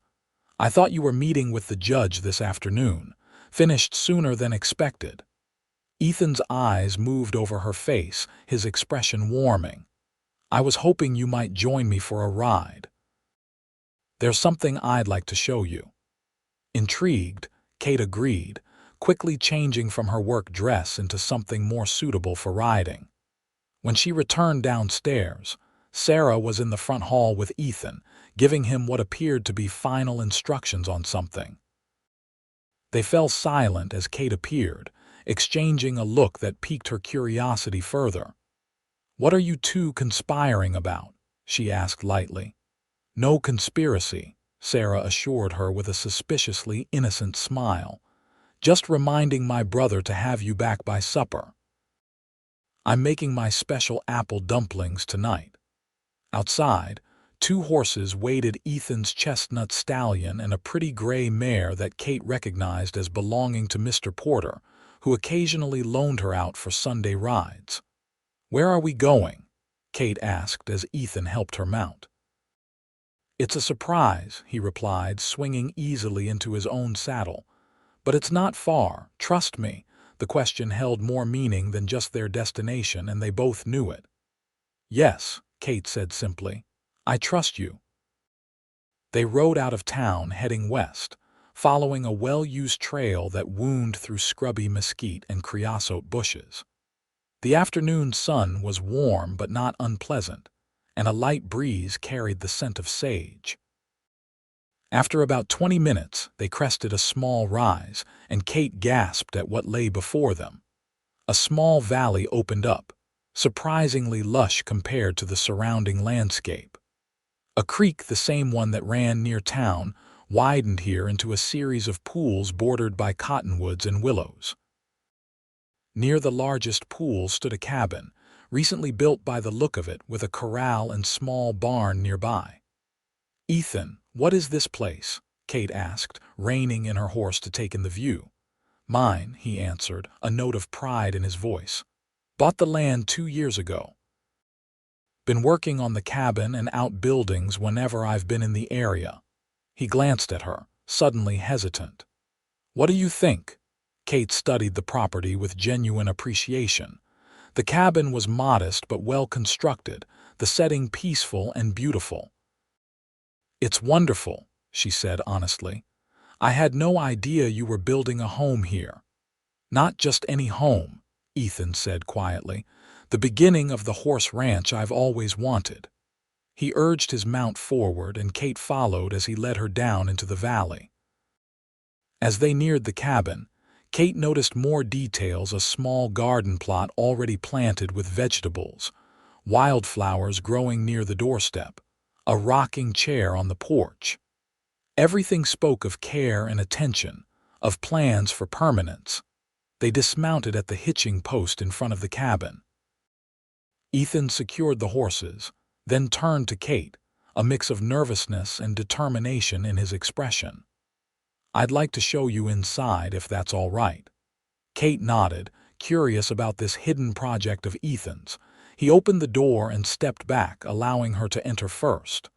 "I thought you were meeting with the judge this afternoon. Finished sooner than expected." Ethan's eyes moved over her face, his expression warming. "I was hoping you might join me for a ride. There's something I'd like to show you." Intrigued, Kate agreed, quickly changing from her work dress into something more suitable for riding. When she returned downstairs, Sarah was in the front hall with Ethan, giving him what appeared to be final instructions on something. They fell silent as Kate appeared, exchanging a look that piqued her curiosity further. "What are you two conspiring about?" she asked lightly. No conspiracy, Sarah assured her with a suspiciously innocent smile. Just reminding my brother to have you back by supper. I'm making my special apple dumplings tonight. Outside, two horses waited Ethan's chestnut stallion and a pretty gray mare that Kate recognized as belonging to Mr. Porter, who occasionally loaned her out for Sunday rides. Where are we going? Kate asked as Ethan helped her mount. It's a surprise, he replied, swinging easily into his own saddle. But it's not far, trust me. The question held more meaning than just their destination, and they both knew it. Yes, Kate said simply. I trust you. They rode out of town, heading west, following a well-used trail that wound through scrubby mesquite and creosote bushes. The afternoon sun was warm but not unpleasant, and a light breeze carried the scent of sage. After about 20 minutes, they crested a small rise, and Kate gasped at what lay before them. A small valley opened up, surprisingly lush compared to the surrounding landscape. A creek, the same one that ran near town, widened here into a series of pools bordered by cottonwoods and willows. Near the largest pool stood a cabin, recently built by the look of it, with a corral and small barn nearby. Ethan, what is this place? Kate asked, reining in her horse to take in the view. Mine, he answered, a note of pride in his voice. Bought the land 2 years ago. Been working on the cabin and outbuildings whenever I've been in the area. He glanced at her, suddenly hesitant. What do you think? Kate studied the property with genuine appreciation. The cabin was modest but well constructed, the setting peaceful and beautiful. It's wonderful, she said honestly. I had no idea you were building a home here. Not just any home, Ethan said quietly. The beginning of the horse ranch I've always wanted. He urged his mount forward, and Kate followed as he led her down into the valley. As they neared the cabin, Kate noticed more details: a small garden plot already planted with vegetables, wildflowers growing near the doorstep, a rocking chair on the porch. Everything spoke of care and attention, of plans for permanence. They dismounted at the hitching post in front of the cabin. Ethan secured the horses, then turned to Kate, a mix of nervousness and determination in his expression. I'd like to show you inside if that's all right. Kate nodded, curious about this hidden project of Ethan's. He opened the door and stepped back, allowing her to enter first.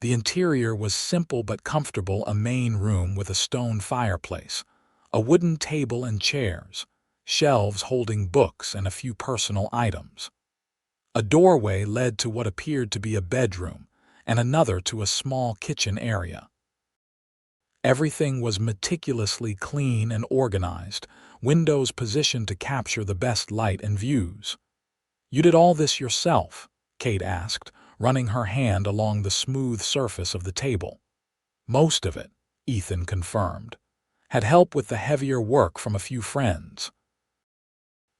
The interior was simple but comfortable: a main room with a stone fireplace, a wooden table and chairs, shelves holding books and a few personal items. A doorway led to what appeared to be a bedroom, and another to a small kitchen area. Everything was meticulously clean and organized, windows positioned to capture the best light and views. You did all this yourself? Kate asked, running her hand along the smooth surface of the table. Most of it, Ethan confirmed. Had help with the heavier work from a few friends.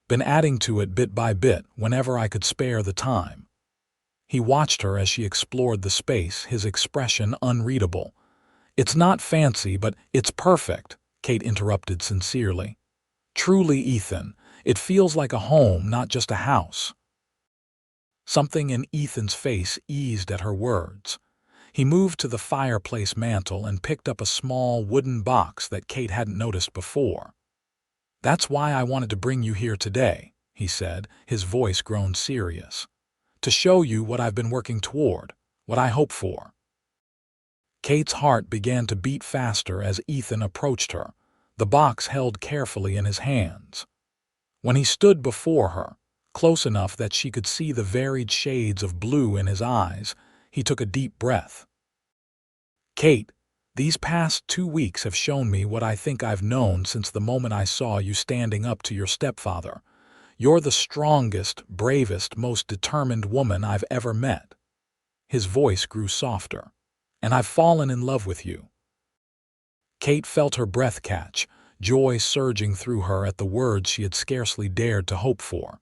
Been adding to it bit by bit whenever I could spare the time. He watched her as she explored the space, his expression unreadable. It's not fancy, but it's perfect, Kate interrupted sincerely. Truly, Ethan, it feels like a home, not just a house. Something in Ethan's face eased at her words. He moved to the fireplace mantel and picked up a small wooden box that Kate hadn't noticed before. That's why I wanted to bring you here today, he said, his voice grown serious. To show you what I've been working toward, what I hope for. Kate's heart began to beat faster as Ethan approached her, the box held carefully in his hands. When he stood before her, close enough that she could see the varied shades of blue in his eyes, he took a deep breath. Kate, these past 2 weeks have shown me what I think I've known since the moment I saw you standing up to your stepfather. You're the strongest, bravest, most determined woman I've ever met. His voice grew softer. And I've fallen in love with you. Kate felt her breath catch, joy surging through her at the words she had scarcely dared to hope for.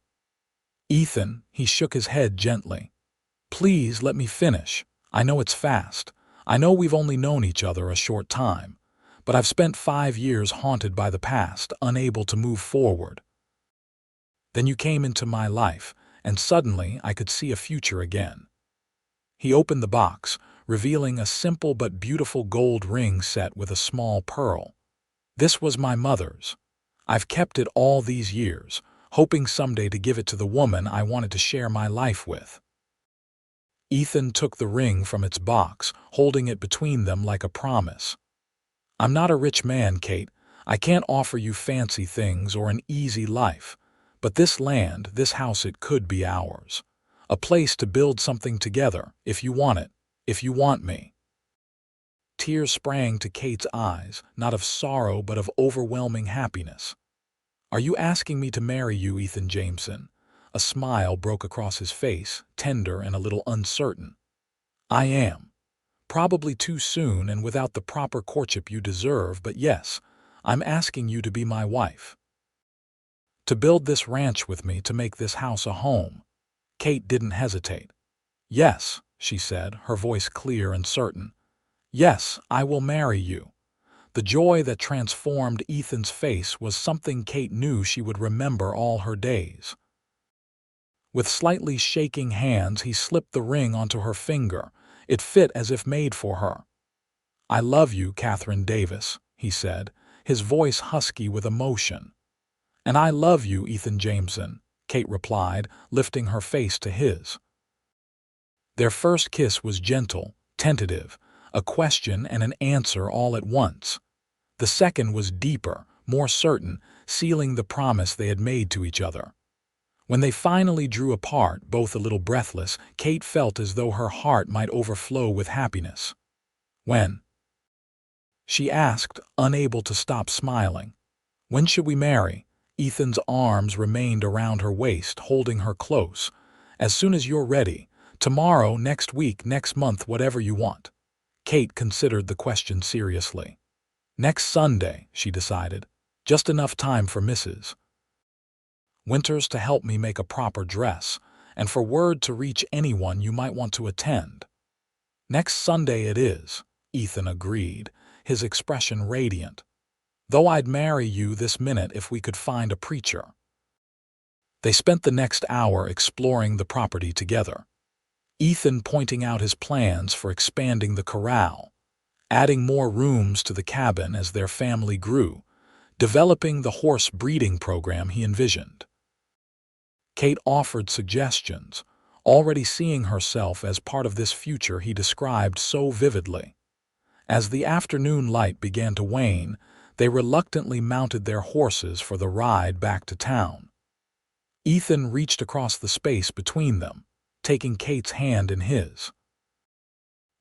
Ethan, he shook his head gently. Please let me finish. I know it's fast. I know we've only known each other a short time, but I've spent 5 years haunted by the past, unable to move forward. Then you came into my life, and suddenly I could see a future again. He opened the box, revealing a simple but beautiful gold ring set with a small pearl. This was my mother's. I've kept it all these years, hoping someday to give it to the woman I wanted to share my life with. Ethan took the ring from its box, holding it between them like a promise. I'm not a rich man, Kate. I can't offer you fancy things or an easy life. But this land, this house, it could be ours. A place to build something together, if you want it, if you want me. Tears sprang to Kate's eyes, not of sorrow but of overwhelming happiness. Are you asking me to marry you, Ethan Jameson? A smile broke across his face, tender and a little uncertain. I am. Probably too soon and without the proper courtship you deserve, but yes, I'm asking you to be my wife. To build this ranch with me, to make this house a home. Kate didn't hesitate. Yes, she said, her voice clear and certain. Yes, I will marry you. The joy that transformed Ethan's face was something Kate knew she would remember all her days. With slightly shaking hands, he slipped the ring onto her finger. It fit as if made for her. I love you, Katherine Davis, he said, his voice husky with emotion. And I love you, Ethan Jameson, Kate replied, lifting her face to his. Their first kiss was gentle, tentative, a question and an answer all at once. The second was deeper, more certain, sealing the promise they had made to each other. When they finally drew apart, both a little breathless, Kate felt as though her heart might overflow with happiness. When? She asked, unable to stop smiling. When should we marry? Ethan's arms remained around her waist, holding her close. As soon as you're ready. Tomorrow, next week, next month, whatever you want. Kate considered the question seriously. Next Sunday, she decided. Just enough time for Mrs. Winters to help me make a proper dress, and for word to reach anyone you might want to attend. Next Sunday it is, Ethan agreed, his expression radiant. Though I'd marry you this minute if we could find a preacher. They spent the next hour exploring the property together. Ethan pointing out his plans for expanding the corral, adding more rooms to the cabin as their family grew, developing the horse breeding program he envisioned. Kate offered suggestions, already seeing herself as part of this future he described so vividly. As the afternoon light began to wane, they reluctantly mounted their horses for the ride back to town. Ethan reached across the space between them, taking Kate's hand in his.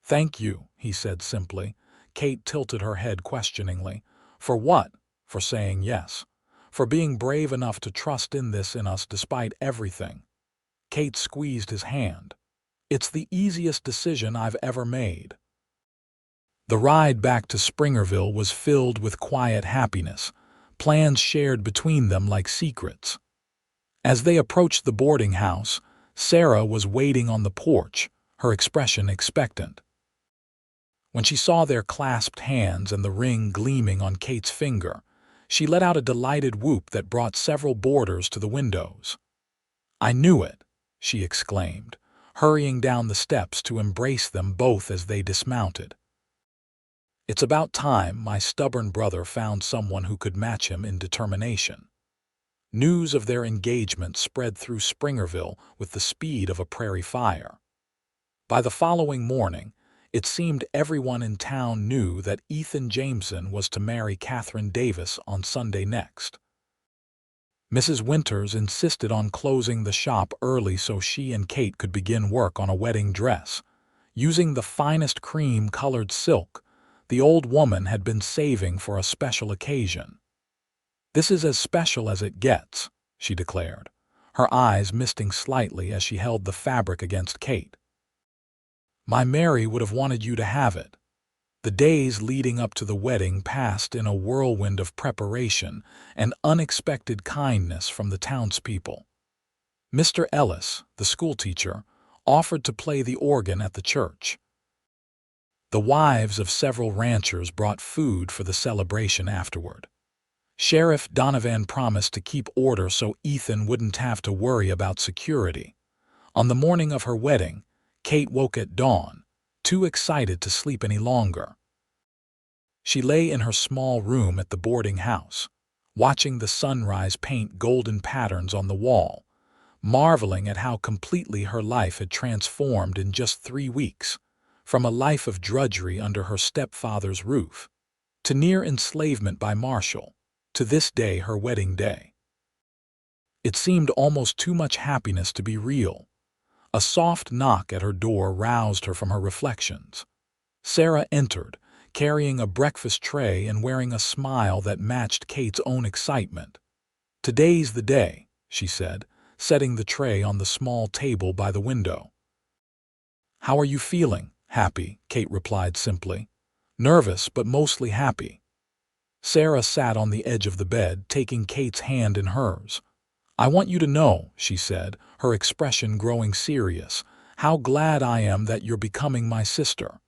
Thank you, he said simply. Kate tilted her head questioningly. For what? For saying yes. For being brave enough to trust in us despite everything. Kate squeezed his hand. It's the easiest decision I've ever made. The ride back to Springerville was filled with quiet happiness, plans shared between them like secrets. As they approached the boarding house, Sarah was waiting on the porch, her expression expectant. When she saw their clasped hands and the ring gleaming on Kate's finger, she let out a delighted whoop that brought several boarders to the windows. I knew it, she exclaimed, hurrying down the steps to embrace them both as they dismounted. It's about time my stubborn brother found someone who could match him in determination. News of their engagement spread through Springerville with the speed of a prairie fire. By the following morning, it seemed everyone in town knew that Ethan Jameson was to marry Katherine Davis on Sunday next. Mrs. Winters insisted on closing the shop early so she and Kate could begin work on a wedding dress. Using the finest cream-colored silk, the old woman had been saving for a special occasion. This is as special as it gets, she declared, her eyes misting slightly as she held the fabric against Kate. My Mary would have wanted you to have it. The days leading up to the wedding passed in a whirlwind of preparation and unexpected kindness from the townspeople. Mr. Ellis, the schoolteacher, offered to play the organ at the church. The wives of several ranchers brought food for the celebration afterward. Sheriff Donovan promised to keep order so Ethan wouldn't have to worry about security. On the morning of her wedding, Kate woke at dawn, too excited to sleep any longer. She lay in her small room at the boarding house, watching the sunrise paint golden patterns on the wall, marveling at how completely her life had transformed in just 3 weeks, from a life of drudgery under her stepfather's roof, to near enslavement by Marshall, to this day, her wedding day. It seemed almost too much happiness to be real. A soft knock at her door roused her from her reflections. Sarah entered, carrying a breakfast tray and wearing a smile that matched Kate's own excitement. "Today's the day," she said, setting the tray on the small table by the window. "How are you feeling?" "Happy," Kate replied simply. "Nervous, but mostly happy." Sarah sat on the edge of the bed, taking Kate's hand in hers. "I want you to know," she said, her expression growing serious, "how glad I am that you're becoming my sister.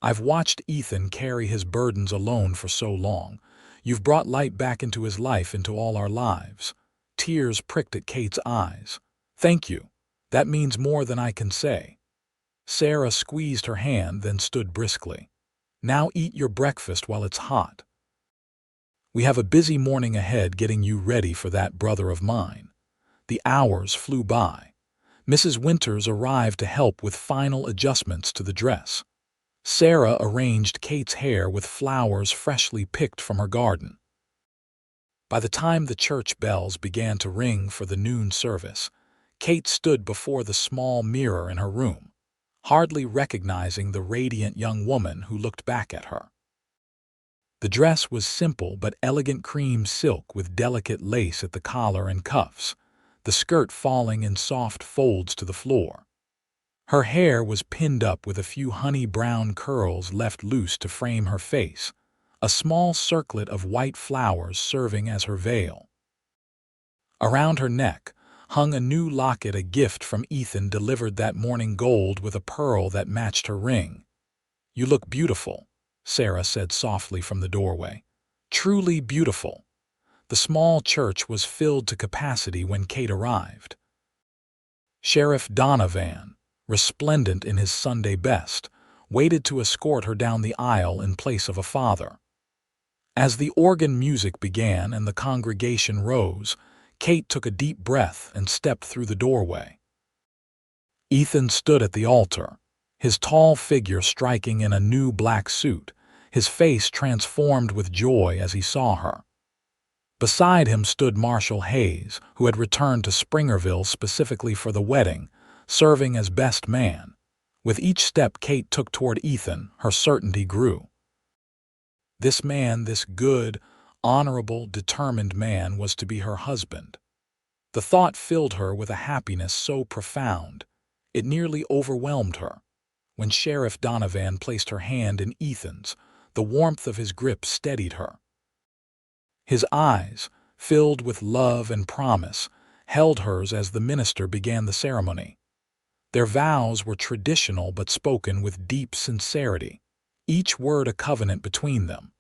I've watched Ethan carry his burdens alone for so long. You've brought light back into his life, into all our lives." Tears pricked at Kate's eyes. "Thank you. That means more than I can say." Sarah squeezed her hand, then stood briskly. "Now eat your breakfast while it's hot. We have a busy morning ahead getting you ready for that brother of mine." The hours flew by. Mrs. Winters arrived to help with final adjustments to the dress. Sarah arranged Kate's hair with flowers freshly picked from her garden. By the time the church bells began to ring for the noon service, Kate stood before the small mirror in her room, hardly recognizing the radiant young woman who looked back at her. The dress was simple but elegant cream silk with delicate lace at the collar and cuffs, the skirt falling in soft folds to the floor. Her hair was pinned up with a few honey-brown curls left loose to frame her face, a small circlet of white flowers serving as her veil. Around her neck hung a new locket, a gift from Ethan delivered that morning, gold with a pearl that matched her ring. "You look beautiful," Sarah said softly from the doorway. "Truly beautiful." The small church was filled to capacity when Kate arrived. Sheriff Donovan, resplendent in his Sunday best, waited to escort her down the aisle in place of a father. As the organ music began and the congregation rose, Kate took a deep breath and stepped through the doorway. Ethan stood at the altar, his tall figure striking in a new black suit, his face transformed with joy as he saw her. Beside him stood Marshall Hayes, who had returned to Springerville specifically for the wedding, serving as best man. With each step Kate took toward Ethan, her certainty grew. This man, this good, honorable, determined man, was to be her husband. The thought filled her with a happiness so profound, it nearly overwhelmed her. When Sheriff Donovan placed her hand in Ethan's, the warmth of his grip steadied her. His eyes, filled with love and promise, held hers as the minister began the ceremony. Their vows were traditional but spoken with deep sincerity, each word a covenant between them.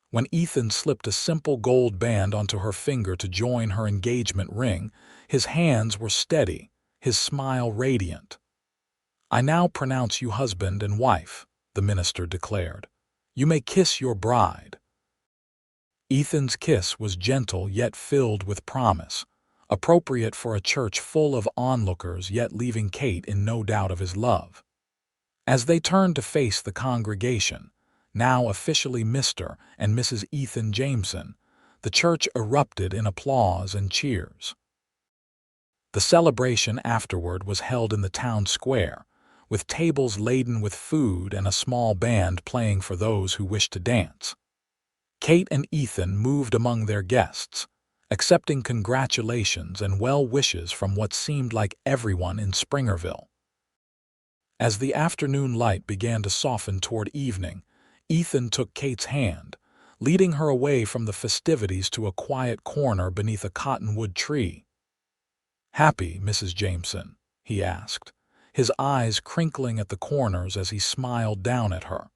When Ethan slipped a simple gold band onto her finger to join her engagement ring, his hands were steady, his smile radiant. "I now pronounce you husband and wife," the minister declared. "You may kiss your bride." Ethan's kiss was gentle yet filled with promise, appropriate for a church full of onlookers yet leaving Kate in no doubt of his love. As they turned to face the congregation, now officially Mr. and Mrs. Ethan Jameson, the church erupted in applause and cheers. The celebration afterward was held in the town square, with tables laden with food and a small band playing for those who wished to dance. Kate and Ethan moved among their guests, accepting congratulations and well wishes from what seemed like everyone in Springerville. As the afternoon light began to soften toward evening, Ethan took Kate's hand, leading her away from the festivities to a quiet corner beneath a cottonwood tree. "Happy, Mrs. Jameson," he asked, his eyes crinkling at the corners as he smiled down at her.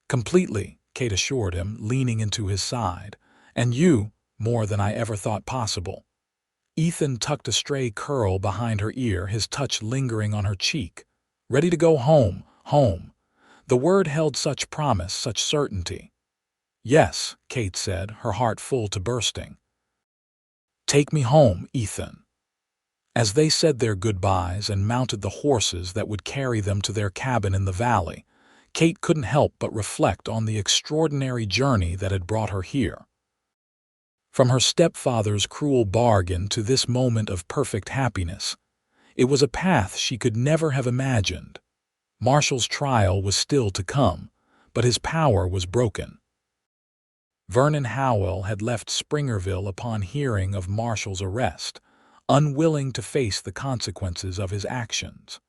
Completely, Kate assured him, leaning into his side. And you, more than I ever thought possible. Ethan tucked a stray curl behind her ear, his touch lingering on her cheek. Ready to go home, home. The word held such promise, such certainty. Yes, Kate said, her heart full to bursting. Take me home, Ethan. As they said their goodbyes and mounted the horses that would carry them to their cabin in the valley, Kate couldn't help but reflect on the extraordinary journey that had brought her here. From her stepfather's cruel bargain to this moment of perfect happiness, it was a path she could never have imagined. Marshall's trial was still to come, but his power was broken. Vernon Howell had left Springerville upon hearing of Marshall's arrest, unwilling to face the consequences of his actions.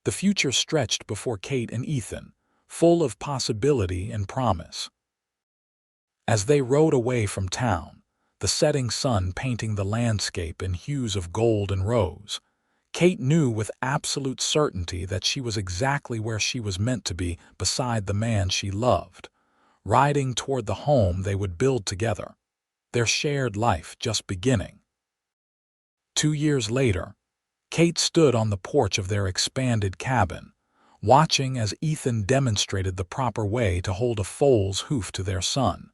The future stretched before Kate and Ethan, full of possibility and promise. As they rode away from town, the setting sun painting the landscape in hues of gold and rose, Kate knew with absolute certainty that she was exactly where she was meant to be, beside the man she loved, riding toward the home they would build together, their shared life just beginning. 2 years later, Kate stood on the porch of their expanded cabin, watching as Ethan demonstrated the proper way to hold a foal's hoof to their son.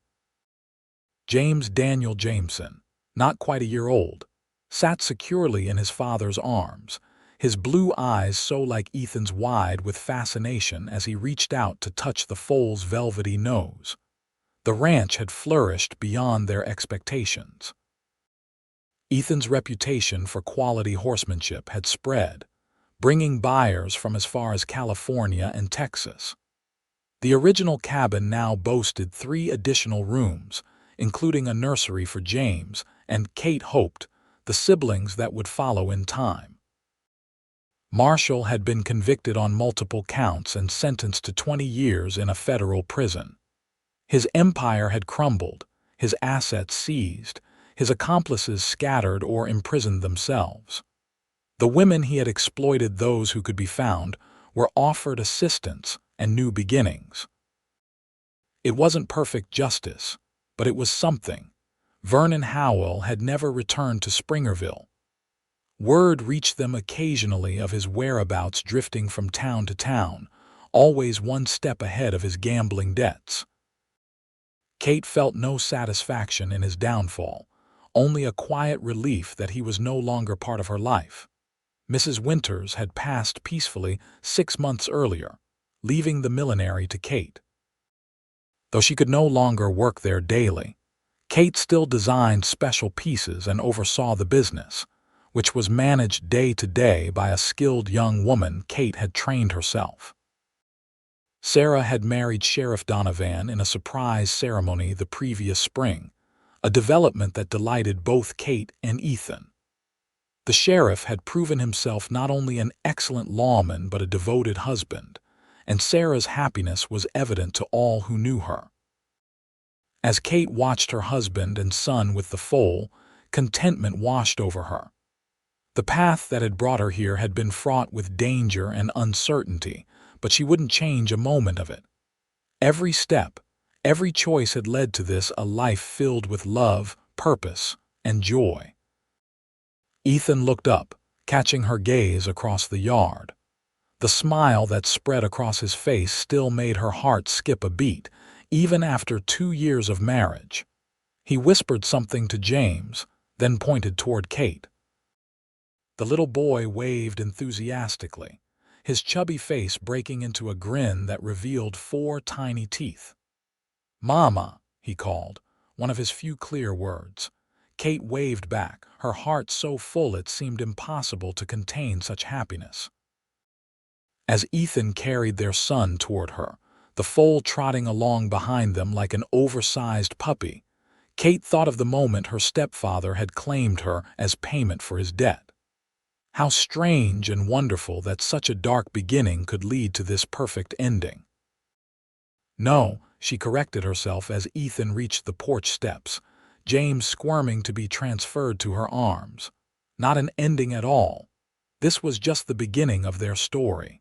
James Daniel Jameson, not quite a year old, sat securely in his father's arms, his blue eyes so like Ethan's wide with fascination as he reached out to touch the foal's velvety nose. The ranch had flourished beyond their expectations. Ethan's reputation for quality horsemanship had spread, bringing buyers from as far as California and Texas. The original cabin now boasted 3 additional rooms, including a nursery for James and, Kate hoped, the siblings that would follow in time. Marshall had been convicted on multiple counts and sentenced to 20 years in a federal prison. His empire had crumbled, his assets seized, his accomplices scattered or imprisoned themselves. The women he had exploited, those who could be found, were offered assistance and new beginnings. It wasn't perfect justice, but it was something. Vernon Howell had never returned to Springerville. Word reached them occasionally of his whereabouts, drifting from town to town, always one step ahead of his gambling debts. Kate felt no satisfaction in his downfall, only a quiet relief that he was no longer part of her life. Mrs. Winters had passed peacefully 6 months earlier, leaving the millinery to Kate. Though she could no longer work there daily, Kate still designed special pieces and oversaw the business, which was managed day to day by a skilled young woman Kate had trained herself. Sarah had married Sheriff Donovan in a surprise ceremony the previous spring, a development that delighted both Kate and Ethan. The sheriff had proven himself not only an excellent lawman but a devoted husband, and Sarah's happiness was evident to all who knew her. As Kate watched her husband and son with the foal, contentment washed over her. The path that had brought her here had been fraught with danger and uncertainty, but she wouldn't change a moment of it. Every step, every choice had led to this, a life filled with love, purpose, and joy. Ethan looked up, catching her gaze across the yard. The smile that spread across his face still made her heart skip a beat, even after 2 years of marriage. He whispered something to James, then pointed toward Kate. The little boy waved enthusiastically, his chubby face breaking into a grin that revealed 4 tiny teeth. "Mama," he called, one of his few clear words. Kate waved back, her heart so full it seemed impossible to contain such happiness. As Ethan carried their son toward her, the foal trotting along behind them like an oversized puppy, Kate thought of the moment her stepfather had claimed her as payment for his debt. How strange and wonderful that such a dark beginning could lead to this perfect ending. No, she corrected herself as Ethan reached the porch steps, James squirming to be transferred to her arms. Not an ending at all. This was just the beginning of their story.